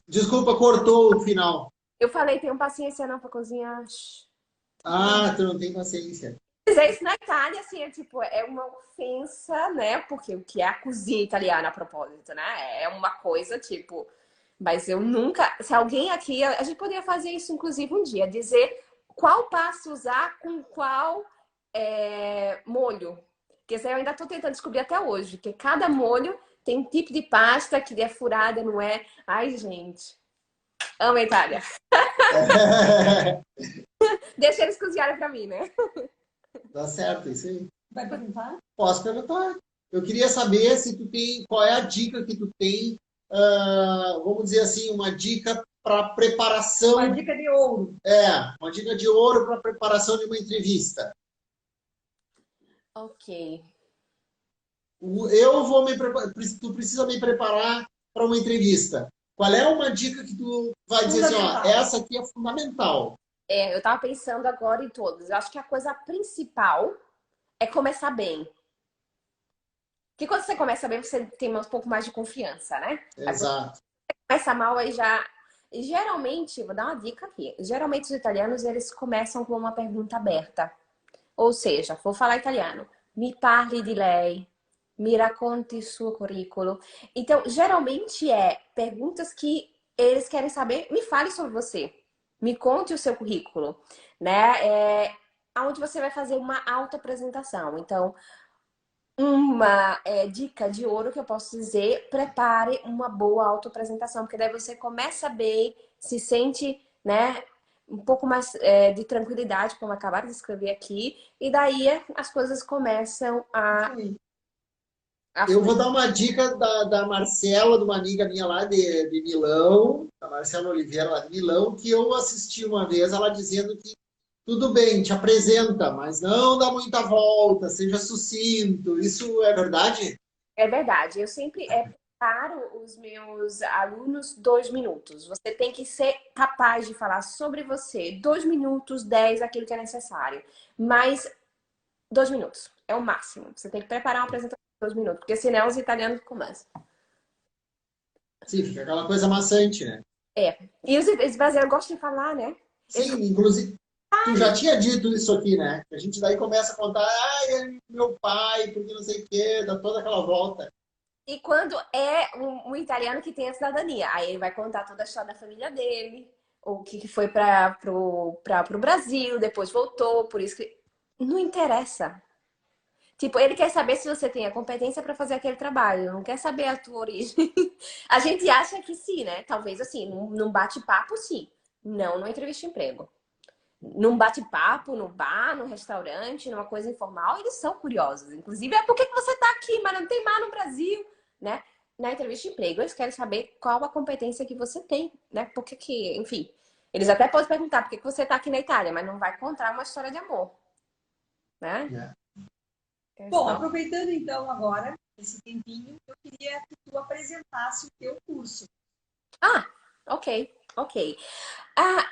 Desculpa, cortou o final. Eu falei, tenho paciência não pra cozinhar. Ah, tu não tem paciência. Mas é isso na Itália, assim, é uma ofensa, né? Porque o que é a cozinha italiana a propósito, né? É uma coisa, mas eu nunca. Se alguém aqui. A gente poderia fazer isso, inclusive, um dia, dizer qual pasta usar com qual molho. Porque isso aí eu ainda estou tentando descobrir até hoje, que cada molho tem um tipo de pasta que é furada, não é? Ai, gente. Amo a Itália. Deixa eles cozinharem para mim, né? Tá certo, isso aí. Vai perguntar? Posso perguntar. Eu queria saber se tu tem, qual é a dica que tu tem, vamos dizer assim, uma dica para preparação. Uma dica de ouro. Uma dica de ouro para preparação de uma entrevista. Ok. Eu vou me preparar, tu precisa me preparar para uma entrevista. Qual é uma dica que tu vai dizer assim, ó, essa aqui é fundamental? Eu estava pensando agora em todos. Eu acho que a coisa principal é começar bem. Porque quando você começa bem, você tem um pouco mais de confiança, né? Exato. Aí, começa mal, aí já... Geralmente, vou dar uma dica aqui. Geralmente os italianos, eles começam com uma pergunta aberta. Ou seja, vou falar italiano. Mi parli di lei. Mi racconti il suo currículo. Então, geralmente perguntas que eles querem saber. Me fale sobre você. Me conte o seu currículo, né? Onde você vai fazer uma autoapresentação. Então, uma dica de ouro que eu posso dizer, prepare uma boa autoapresentação, porque daí você começa bem, se sente, né, um pouco mais de tranquilidade, como acabaram de escrever aqui, e daí as coisas começam a... Eu vou dar uma dica da Marcela, de uma amiga minha lá de Milão, a Marcela Oliveira lá de Milão, que eu assisti uma vez, ela dizendo que tudo bem, te apresenta, mas não dá muita volta, seja sucinto. Isso é verdade? É verdade. Eu sempre preparo os meus alunos 2 minutos. Você tem que ser capaz de falar sobre você 2 minutos, 10, aquilo que é necessário. Mas 2 minutos é o máximo. Você tem que preparar uma apresentação de 2 minutos, porque senão os italianos começam. Sim, fica aquela coisa maçante, né? E os brasileiros gostam de falar, né? Sim, inclusive, tu já tinha dito isso aqui, né? A gente daí começa a contar, ai, meu pai, porque não sei o quê, dá toda aquela volta. E quando é um italiano que tem a cidadania, aí ele vai contar toda a história da família dele, o que foi para o Brasil, depois voltou, por isso que não interessa. Tipo, ele quer saber se você tem a competência para fazer aquele trabalho, não quer saber a tua origem. A gente acha que sim, né? Talvez assim, num bate-papo, sim. Não numa entrevista de emprego. Num bate-papo, no bar, no restaurante, numa coisa informal, eles são curiosos. Inclusive, por que você está aqui, mas não tem mar no Brasil, né? Na entrevista de emprego, eles querem saber qual a competência que você tem, né? Porque que, enfim, eles até podem perguntar por que você está aqui na Itália, mas não vai contar uma história de amor, né? Yeah. Bom, aproveitando então agora esse tempinho, eu queria que tu apresentasse o teu curso. Ok.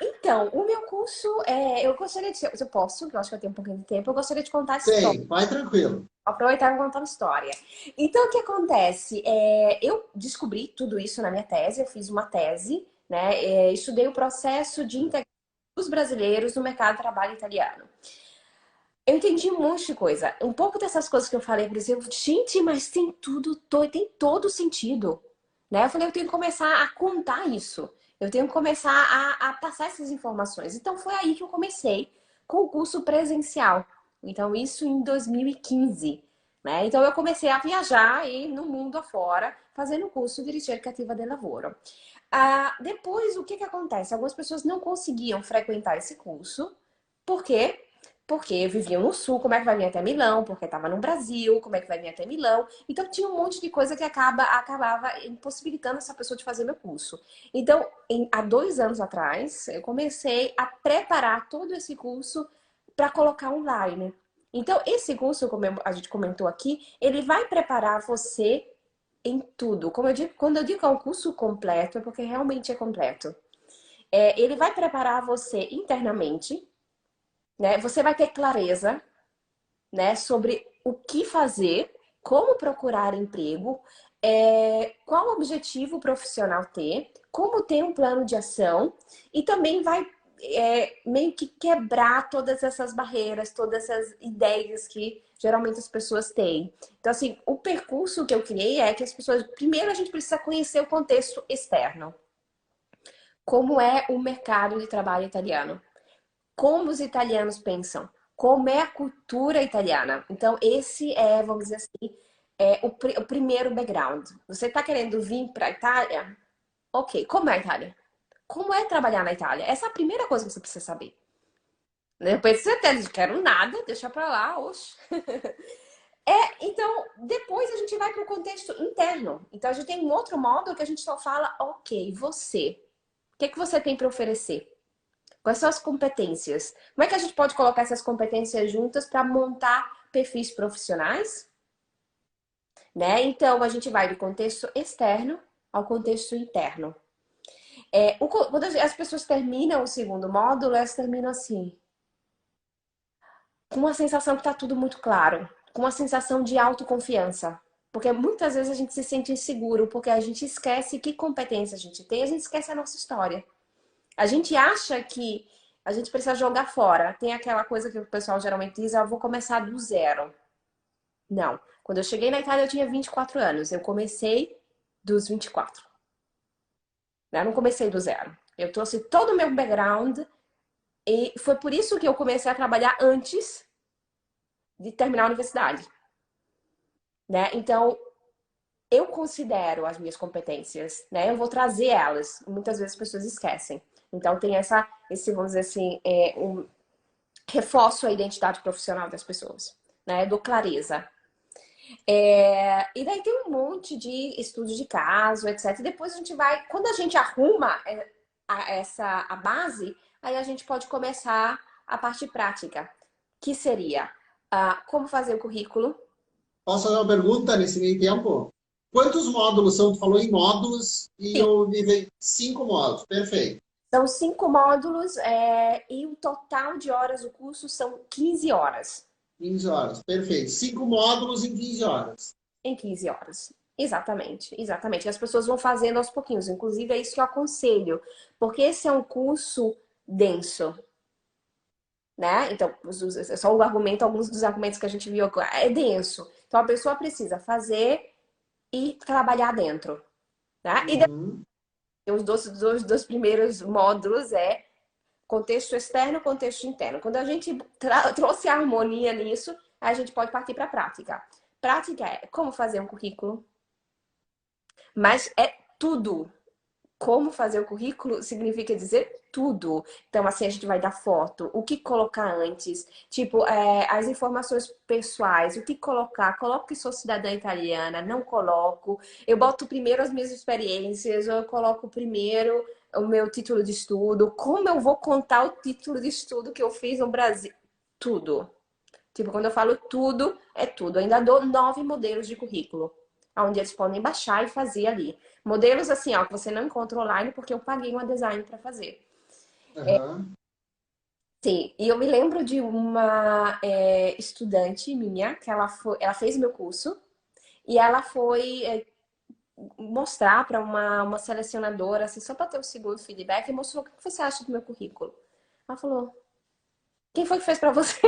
Então, o meu curso, eu gostaria de, se eu posso, que eu acho que eu tenho um pouquinho de tempo, eu gostaria de contar a história. Sim, vai tranquilo. Aproveitar e contar uma história. Então, o que acontece? Eu descobri tudo isso na minha tese, eu fiz uma tese, né? Estudei o processo de integração dos brasileiros no mercado de trabalho italiano. Eu entendi um monte de coisa. Um pouco dessas coisas que eu falei, por exemplo, gente, mas tem tem todo sentido. Né? Eu falei, eu tenho que começar a contar isso. Eu tenho que começar a passar essas informações. Então, foi aí que eu comecei com o curso presencial. Então, isso em 2015. Né? Então, eu comecei a viajar e no mundo afora, fazendo o curso de Ricerca Attiva del Lavoro. Depois, o que acontece? Algumas pessoas não conseguiam frequentar esse curso. Por quê? Porque viviam no sul, como é que vai vir até Milão? Porque estava no Brasil, como é que vai vir até Milão? Então tinha um monte de coisa que acabava impossibilitando essa pessoa de fazer meu curso. Então, há 2 anos atrás, eu comecei a preparar todo esse curso para colocar online. Então, esse curso, como a gente comentou aqui, ele vai preparar você em tudo. Quando eu digo que é um curso completo, é porque realmente é completo. Ele vai preparar você internamente, né? Você vai ter clareza, né, sobre o que fazer, como procurar emprego, qual objetivo profissional ter, como ter um plano de ação e também vai meio que quebrar todas essas barreiras, todas essas ideias que geralmente as pessoas têm. Então, assim, o percurso que eu criei é que as pessoas... Primeiro, a gente precisa conhecer o contexto externo. Como é o mercado de trabalho italiano? como os italianos pensam, como é a cultura italiana. Então, esse é, vamos dizer assim, o primeiro background. Você está querendo vir para a Itália? Ok, como é a Itália? Como é trabalhar na Itália? Essa é a primeira coisa que você precisa saber. Depois você até diz, quero nada, deixa pra lá, oxe. Então, depois a gente vai para o contexto interno. Então, a gente tem um outro módulo que a gente só fala, ok, você. O que é que você tem para oferecer? Quais são as competências? Como é que a gente pode colocar essas competências juntas para montar perfis profissionais? Né? Então, a gente vai do contexto externo ao contexto interno. Quando as pessoas terminam o segundo módulo, elas terminam assim, com uma sensação que está tudo muito claro, com uma sensação de autoconfiança. Porque muitas vezes a gente se sente inseguro, porque a gente esquece que competência a gente tem, a gente esquece a nossa história. A gente acha que a gente precisa jogar fora. Tem aquela coisa que o pessoal geralmente diz, eu vou começar do zero. Não. Quando eu cheguei na Itália, eu tinha 24 anos. Eu comecei dos 24. Eu não comecei do zero. Eu trouxe todo o meu background e foi por isso que eu comecei a trabalhar antes de terminar a universidade. Né? Então, eu considero as minhas competências, né? Eu vou trazer elas. Muitas vezes as pessoas esquecem. Então, tem esse, vamos dizer assim, reforço a identidade profissional das pessoas, né? Dou clareza. E daí tem um monte de estudos de caso, etc. E depois a gente vai, quando a gente arruma a base, aí a gente pode começar a parte prática, que seria como fazer o currículo. Posso fazer uma pergunta nesse meio tempo? Quantos módulos são? Tu falou em módulos e Sim. eu vi 5 módulos. Perfeito. São 5 módulos e o total de horas do curso são 15 horas. 15 horas. Perfeito. 5 módulos em 15 horas. Em 15 horas. Exatamente, exatamente. As pessoas vão fazendo aos pouquinhos. Inclusive, é isso que eu aconselho. Porque esse é um curso denso. Né? Então, só o argumento, alguns dos argumentos que a gente viu agora, é denso. Então, a pessoa precisa fazer e trabalhar dentro. Tá? E os dois primeiros módulos contexto externo, contexto interno. Quando a gente trouxe a harmonia nisso, a gente pode partir para a prática. Prática é como fazer um currículo, mas é tudo. Como fazer o currículo significa dizer tudo. Então, assim, a gente vai dar foto, o que colocar antes, tipo, as informações pessoais, o que colocar. Coloco que sou cidadã italiana, não coloco. Eu boto primeiro as minhas experiências, eu coloco primeiro o meu título de estudo, como eu vou contar o título de estudo que eu fiz no Brasil. Tudo. Tipo, quando eu falo tudo, é tudo. Eu ainda dou 9 modelos de currículo, onde eles podem baixar e fazer ali. Modelos assim, ó, que você não encontra online porque eu paguei uma design para fazer. Sim, e eu me lembro de uma estudante minha, que ela fez meu curso e ela foi mostrar para uma selecionadora, assim, só para ter o segundo feedback, e mostrou o que você acha do meu currículo. Ela falou, quem foi que fez para você?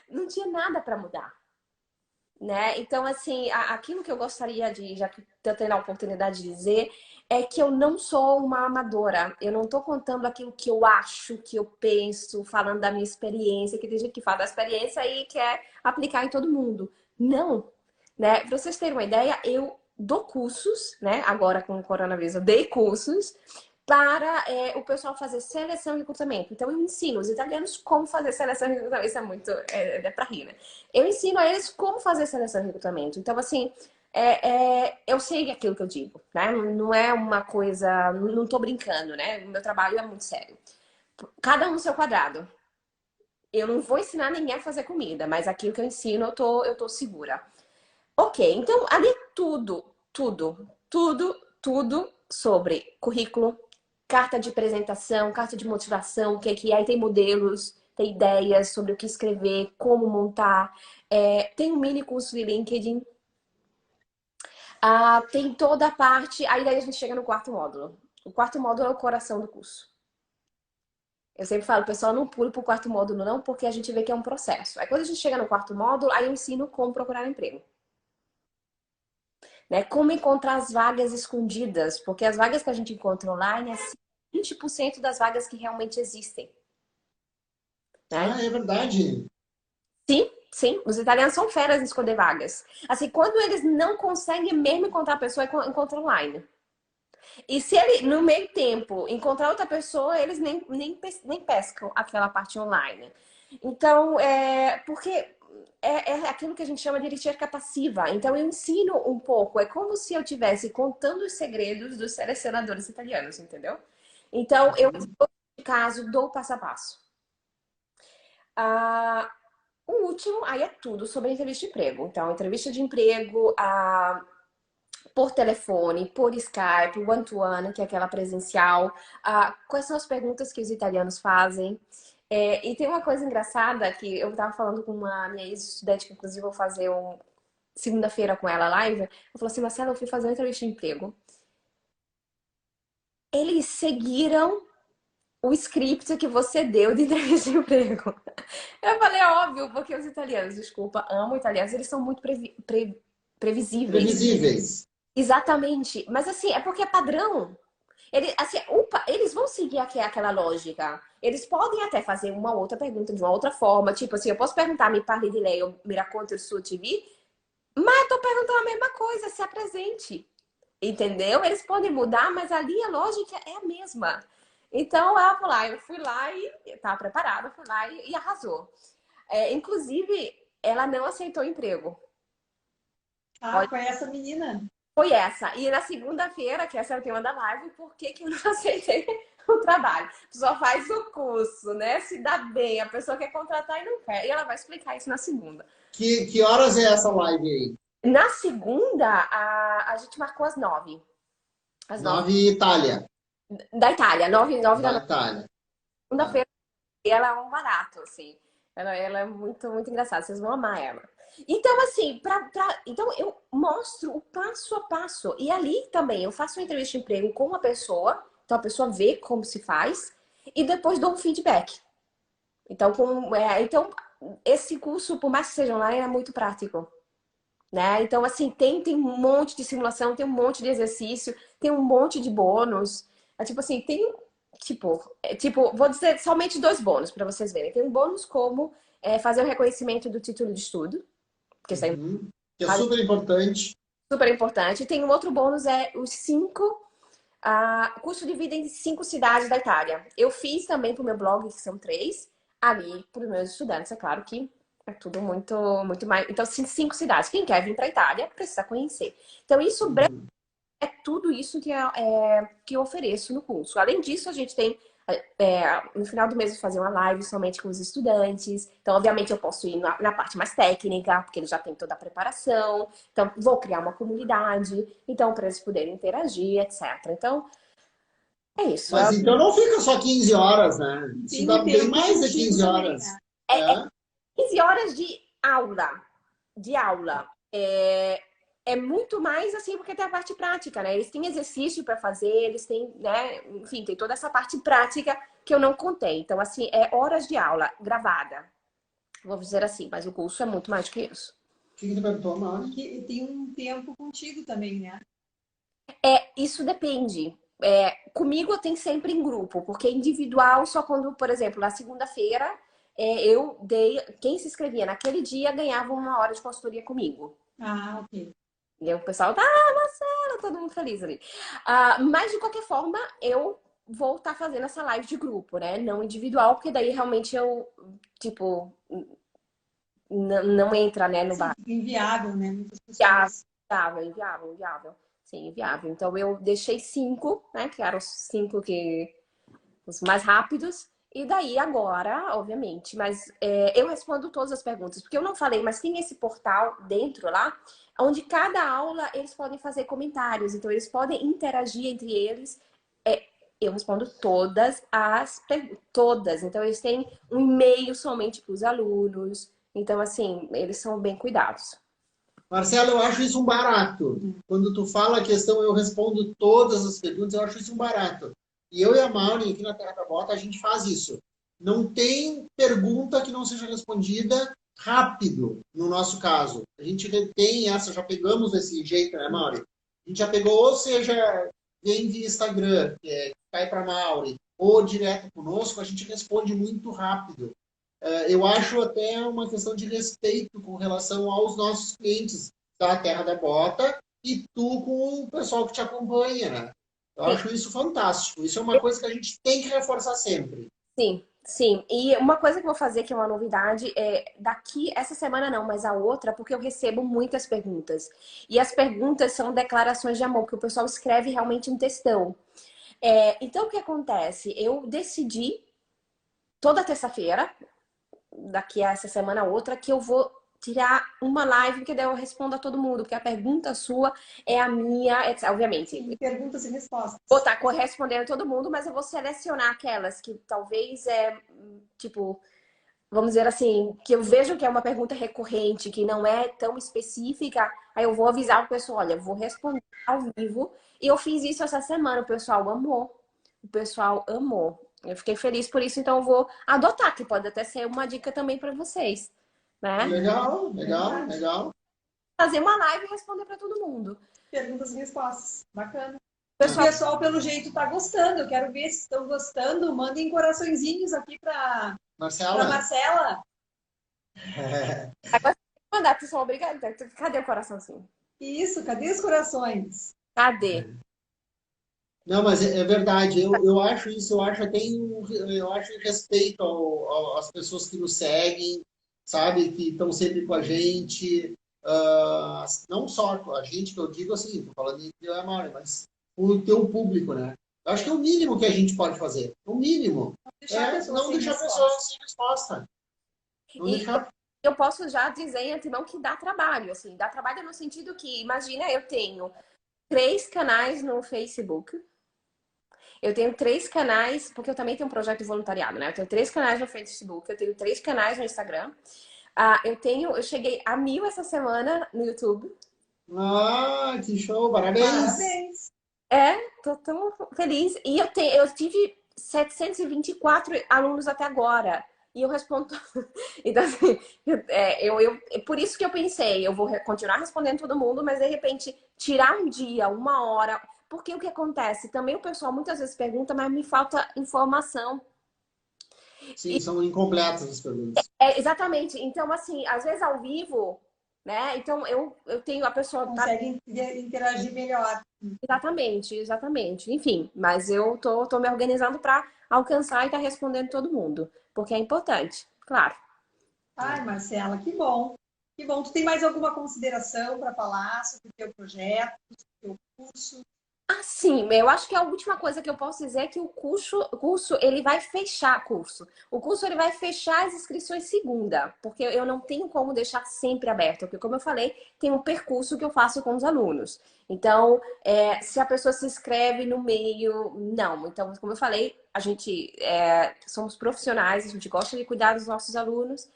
Não tinha nada para mudar. Né? Então, assim, aquilo que eu gostaria de, já que estou tendo a oportunidade de dizer, é que eu não sou uma amadora. Eu não estou contando aquilo que eu acho, que eu penso, falando da minha experiência, que tem gente que fala da experiência e quer aplicar em todo mundo. Não, né? Para vocês terem uma ideia, eu dou cursos, né? Agora com o coronavírus, eu dei cursos para o pessoal fazer seleção e recrutamento. Então, eu ensino os italianos como fazer seleção e recrutamento. Isso é muito... é para rir, né? Eu ensino a eles como fazer seleção e recrutamento. Então, assim, eu sei aquilo que eu digo, né? Não é uma coisa... Não tô brincando, né? O meu trabalho é muito sério. Cada um no seu quadrado. Eu não vou ensinar ninguém a fazer comida, mas aquilo que eu ensino, eu tô segura. Ok, então, ali é tudo sobre currículo, carta de apresentação, carta de motivação, o que é que é, aí tem modelos, tem ideias sobre o que escrever, como montar. Tem um mini curso de LinkedIn. Tem toda a parte. Aí daí a gente chega no quarto módulo. O quarto módulo é o coração do curso. Eu sempre falo, pessoal, não pule pro quarto módulo, não, porque a gente vê que é um processo. Aí quando a gente chega no quarto módulo, aí eu ensino como procurar emprego. Né? Como encontrar as vagas escondidas, porque as vagas que a gente encontra online 20% das vagas que realmente existem. Né? Ah, é verdade. Sim, sim. Os italianos são feras em escolher vagas. Assim, quando eles não conseguem mesmo encontrar a pessoa, encontram online. E se ele, no meio tempo, encontrar outra pessoa, eles nem pescam aquela parte online. Então, porque é aquilo que a gente chama de recerca passiva. Então, eu ensino um pouco. É como se eu estivesse contando os segredos dos selecionadores italianos, entendeu? Então, eu, no caso, dou o passo a passo. O último, aí é tudo sobre entrevista de emprego. Então, entrevista de emprego, por telefone, por Skype, one-to-one, que é aquela presencial. Quais são as perguntas que os italianos fazem? E tem uma coisa engraçada que eu estava falando com uma minha ex-estudante, que inclusive vou fazer segunda-feira com ela live. Eu falei assim, Marcela, eu fui fazer uma entrevista de emprego. Eles seguiram o script que você deu de entrevista de emprego. Eu falei, óbvio, porque os italianos, desculpa, amo italianos, eles são muito previsíveis. Previsíveis. Exatamente. Mas assim, é porque é padrão. Eles vão seguir aquela lógica. Eles podem até fazer uma outra pergunta de uma outra forma. Tipo assim, eu posso perguntar, me parli di lei, mi racconti il suo TV, mas eu tô perguntando a mesma coisa, se apresente. Entendeu? Eles podem mudar, mas ali a lógica é a mesma. Então, eu fui lá e estava preparada, fui lá e arrasou. Inclusive, ela não aceitou o emprego. Foi essa menina. Foi essa. E na segunda-feira, que essa é o tema da live, por que eu não aceitei o trabalho? A pessoa faz o curso, né? Se dá bem, a pessoa quer contratar e não quer. E ela vai explicar isso na segunda. Que horas é essa live aí? Na segunda, a gente marcou às 9. Às 9 Itália. Da Itália, 9 da noite. Itália. Segunda-feira, ela é um barato, assim. Ela é muito, muito engraçada. Vocês vão amar ela. Então, assim, então eu mostro o passo a passo. E ali também eu faço uma entrevista de emprego com uma pessoa. Então a pessoa vê como se faz. E depois dou um feedback. Então, esse curso, por mais que seja online, é muito prático. Né? Então, assim, tem um monte de simulação, tem um monte de exercício, tem um monte de bônus. Tipo assim, tem... vou dizer somente 2 bônus para vocês verem. Tem um bônus como fazer o reconhecimento do título de estudo. Que é super importante. Super importante. Tem um outro bônus, os 5... curso de vida em 5 cidades da Itália. Eu fiz também para o meu blog, que são 3. Ali, para os meus estudantes, é claro que é tudo muito, muito mais... Então, 5 cidades. Quem quer vir para a Itália, precisa conhecer. Então, isso é tudo isso que eu ofereço no curso. Além disso, a gente tem... no final do mês, fazer uma live somente com os estudantes. Então, obviamente, eu posso ir na parte mais técnica, porque eles já têm toda a preparação. Então, vou criar uma comunidade. Então, para eles poderem interagir, etc. Então, é isso. Mas então não fica só 15 horas, né? Isso dá bem mais de 15 horas. 15 horas de aula. É muito mais assim, porque tem a parte prática, né? Eles têm exercício para fazer, eles têm, né? Enfim, tem toda essa parte prática que eu não contei. Então, assim, é horas de aula gravada. Vou dizer assim, mas o curso é muito mais do que isso. O que você perguntou, Mari? Que tem um tempo contigo também, né? Isso depende. Comigo eu tenho sempre em grupo, porque individual só quando, por exemplo, na segunda-feira, quem se inscrevia naquele dia ganhava 1 hora de consultoria comigo. Ok. E o pessoal Marcela, todo mundo feliz ali. Mas, de qualquer forma, eu vou estar fazendo essa live de grupo, né? Não individual, porque daí realmente eu, não entra, né, no bar. Inviável, né? Muitas pessoas. Inviável. Sim, inviável. Então, eu deixei 5, né? Que eram os 5 os mais rápidos. E daí, agora, obviamente, mas eu respondo todas as perguntas, porque eu não falei, mas tem esse portal dentro lá, onde cada aula eles podem fazer comentários, então eles podem interagir entre eles. Eu respondo todas as perguntas, todas. Então, eles têm um e-mail somente para os alunos. Então, assim, eles são bem cuidados. Marcelo, eu acho isso um barato. Quando tu fala a questão, eu respondo todas as perguntas, eu acho isso um barato. E eu e a Maureen, aqui na Terra da Bota, a gente faz isso. Não tem pergunta que não seja respondida rápido, no nosso caso. A gente tem essa, já pegamos desse jeito, né, Maureen? A gente já pegou, ou seja, vem via Instagram, que cai para a Mauri, ou direto conosco, a gente responde muito rápido. Eu acho até uma questão de respeito com relação aos nossos clientes da Terra da Bota e tu com o pessoal que te acompanha, né? Eu Sim. acho isso fantástico. Isso é uma coisa que a gente tem que reforçar sempre. Sim, sim. E uma coisa que eu vou fazer, que é uma novidade, é daqui, essa semana não, mas a outra, porque eu recebo muitas perguntas. E as perguntas são declarações de amor, que o pessoal escreve realmente um textão. Então, o que acontece? Eu decidi, toda terça-feira, daqui a essa semana outra, que eu vou tirar uma live, que daí eu respondo a todo mundo, porque a pergunta sua é a minha, obviamente. Sim, perguntas e respostas. Vou estar correspondendo a todo mundo, mas eu vou selecionar aquelas que talvez tipo, vamos dizer assim, que eu vejo que é uma pergunta recorrente, que não é tão específica, aí eu vou avisar o pessoal, olha, eu vou responder ao vivo. E eu fiz isso essa semana, o pessoal amou. O pessoal amou. Eu fiquei feliz por isso, então eu vou adotar, que pode até ser uma dica também para vocês, né? Legal, legal, legal. Fazer uma live e responder para todo mundo. Perguntas e respostas. Bacana. O Pessoal, pessoal, pelo jeito, está gostando. Eu quero ver se estão gostando. Mandem coraçõezinhos aqui para Marcela? Marcela. agora mandar, pessoal, obrigada. Cadê o coraçãozinho? Isso, cadê os corações? Cadê? Não, mas é verdade. Eu acho isso, eu acho até eu acho em respeito às pessoas que nos seguem, sabe, que estão sempre com a gente. Não só com a gente, que eu digo assim, tô falando de eu e a Mari, mas o teu público, né? Eu acho que é o mínimo que a gente pode fazer. O mínimo. Não deixar a pessoa sem resposta. Não E deixar. eu posso já dizer em antemão que dá trabalho, assim. Dá trabalho no sentido que, imagina, eu tenho 3 canais no Facebook. Eu tenho 3 canais, porque eu também tenho um projeto de voluntariado, né? Eu tenho 3 canais no Facebook, eu tenho 3 canais no Instagram. Eu cheguei a 1000 essa semana no YouTube. Ah, que show, parabéns! Parabéns! Tô tão feliz. E eu tive 724 alunos até agora. E eu respondo. Então, assim, por isso que eu pensei, eu vou continuar respondendo todo mundo, mas de repente tirar um dia, uma hora. Porque o que acontece? Também o pessoal muitas vezes pergunta, mas me falta informação. Sim, são incompletas as perguntas. Exatamente. Então, assim, às vezes ao vivo, né? Então eu tenho a pessoa. Consegue interagir melhor. Exatamente, exatamente. Enfim, mas eu tô me organizando para alcançar e estar respondendo todo mundo, porque é importante, claro. Ai, Marcela, que bom. Que bom. Tu tem mais alguma consideração para falar sobre o teu projeto, sobre o teu curso? Sim, eu acho que a última coisa que eu posso dizer é que o curso ele vai fechar curso. O curso ele vai fechar as inscrições segunda, porque eu não tenho como deixar sempre aberto, porque como eu falei, tem um percurso que eu faço com os alunos. Então, se a pessoa se inscreve no meio, não. Então, como eu falei, a gente somos profissionais, a gente gosta de cuidar dos nossos alunos.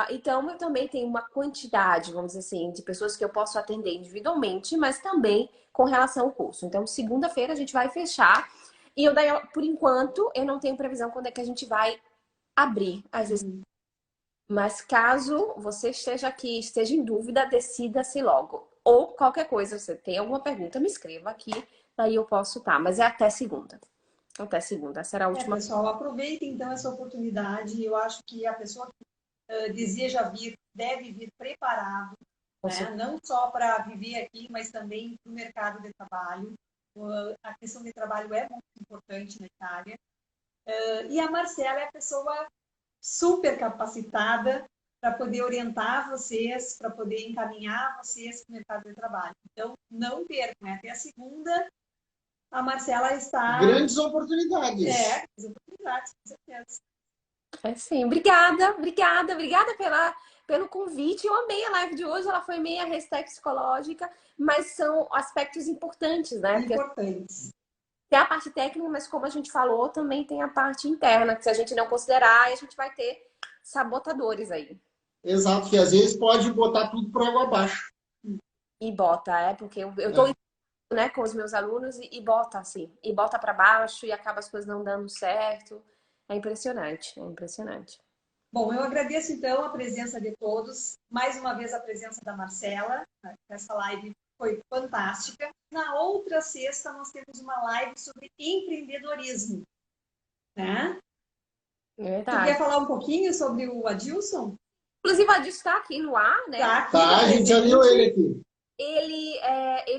Então, eu também tenho uma quantidade, vamos dizer assim, de pessoas que eu posso atender individualmente, mas também com relação ao curso. Então, segunda-feira a gente vai fechar. E por enquanto, eu não tenho previsão quando é que a gente vai abrir as inscrições. Mas caso você esteja aqui, esteja em dúvida, decida-se logo. Ou qualquer coisa, você tem alguma pergunta, me escreva aqui, daí eu posso estar. Mas é até segunda. Até segunda, será a última. Pessoal, aproveitem então essa oportunidade. Eu acho que a pessoa que deseja vir deve vir preparado, né? Não só para viver aqui, mas também para o mercado de trabalho. A questão de trabalho é muito importante na Itália. E a Marcela é a pessoa super capacitada para poder orientar vocês, para poder encaminhar vocês para o mercado de trabalho. Então, não percam, até a segunda, a Marcela está... Grandes oportunidades. Grandes oportunidades, com certeza. Sim, obrigada pelo convite. Eu amei a live de hoje, ela foi meia hashtag psicológica, mas são aspectos importantes, né? Importantes. Tem a parte técnica, mas como a gente falou, também tem a parte interna, que se a gente não considerar, a gente vai ter sabotadores aí. Exato, que às vezes pode botar tudo por água abaixo. E bota, porque eu tô né, com os meus alunos e bota assim, e bota para baixo e acaba as coisas não dando certo. É impressionante, é impressionante. Bom, eu agradeço então a presença de todos, mais uma vez a presença da Marcela, essa live foi fantástica. Na outra sexta, nós temos uma live sobre empreendedorismo, né? Tu Verdade. quer falar um pouquinho sobre o Adilson? Inclusive, a gente está aqui no ar, né? Tá aqui, Tá, a gente já viu ele aqui. Ele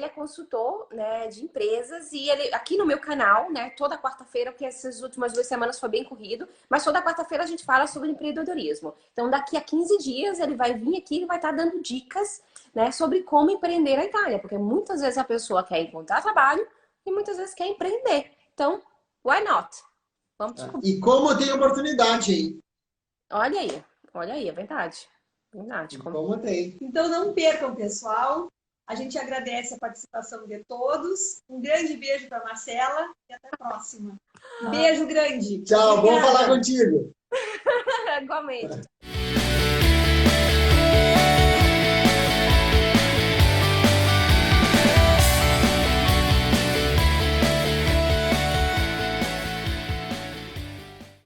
é consultor, né, de empresas e ele aqui no meu canal, né, toda quarta-feira, porque essas últimas 2 semanas foi bem corrido, mas toda quarta-feira a gente fala sobre empreendedorismo. Então, daqui a 15 dias ele vai vir aqui e vai estar dando dicas, né, sobre como empreender na Itália, porque muitas vezes a pessoa quer encontrar trabalho e muitas vezes quer empreender. Então, why not? Vamos descobrir. E como tem oportunidade, hein? Olha aí, é verdade. Verdade. E como tem. Então, não percam, pessoal. A gente agradece a participação de todos. Um grande beijo para Marcela e até a próxima. Beijo grande. Tchau, Obrigada. bom falar contigo. Igualmente.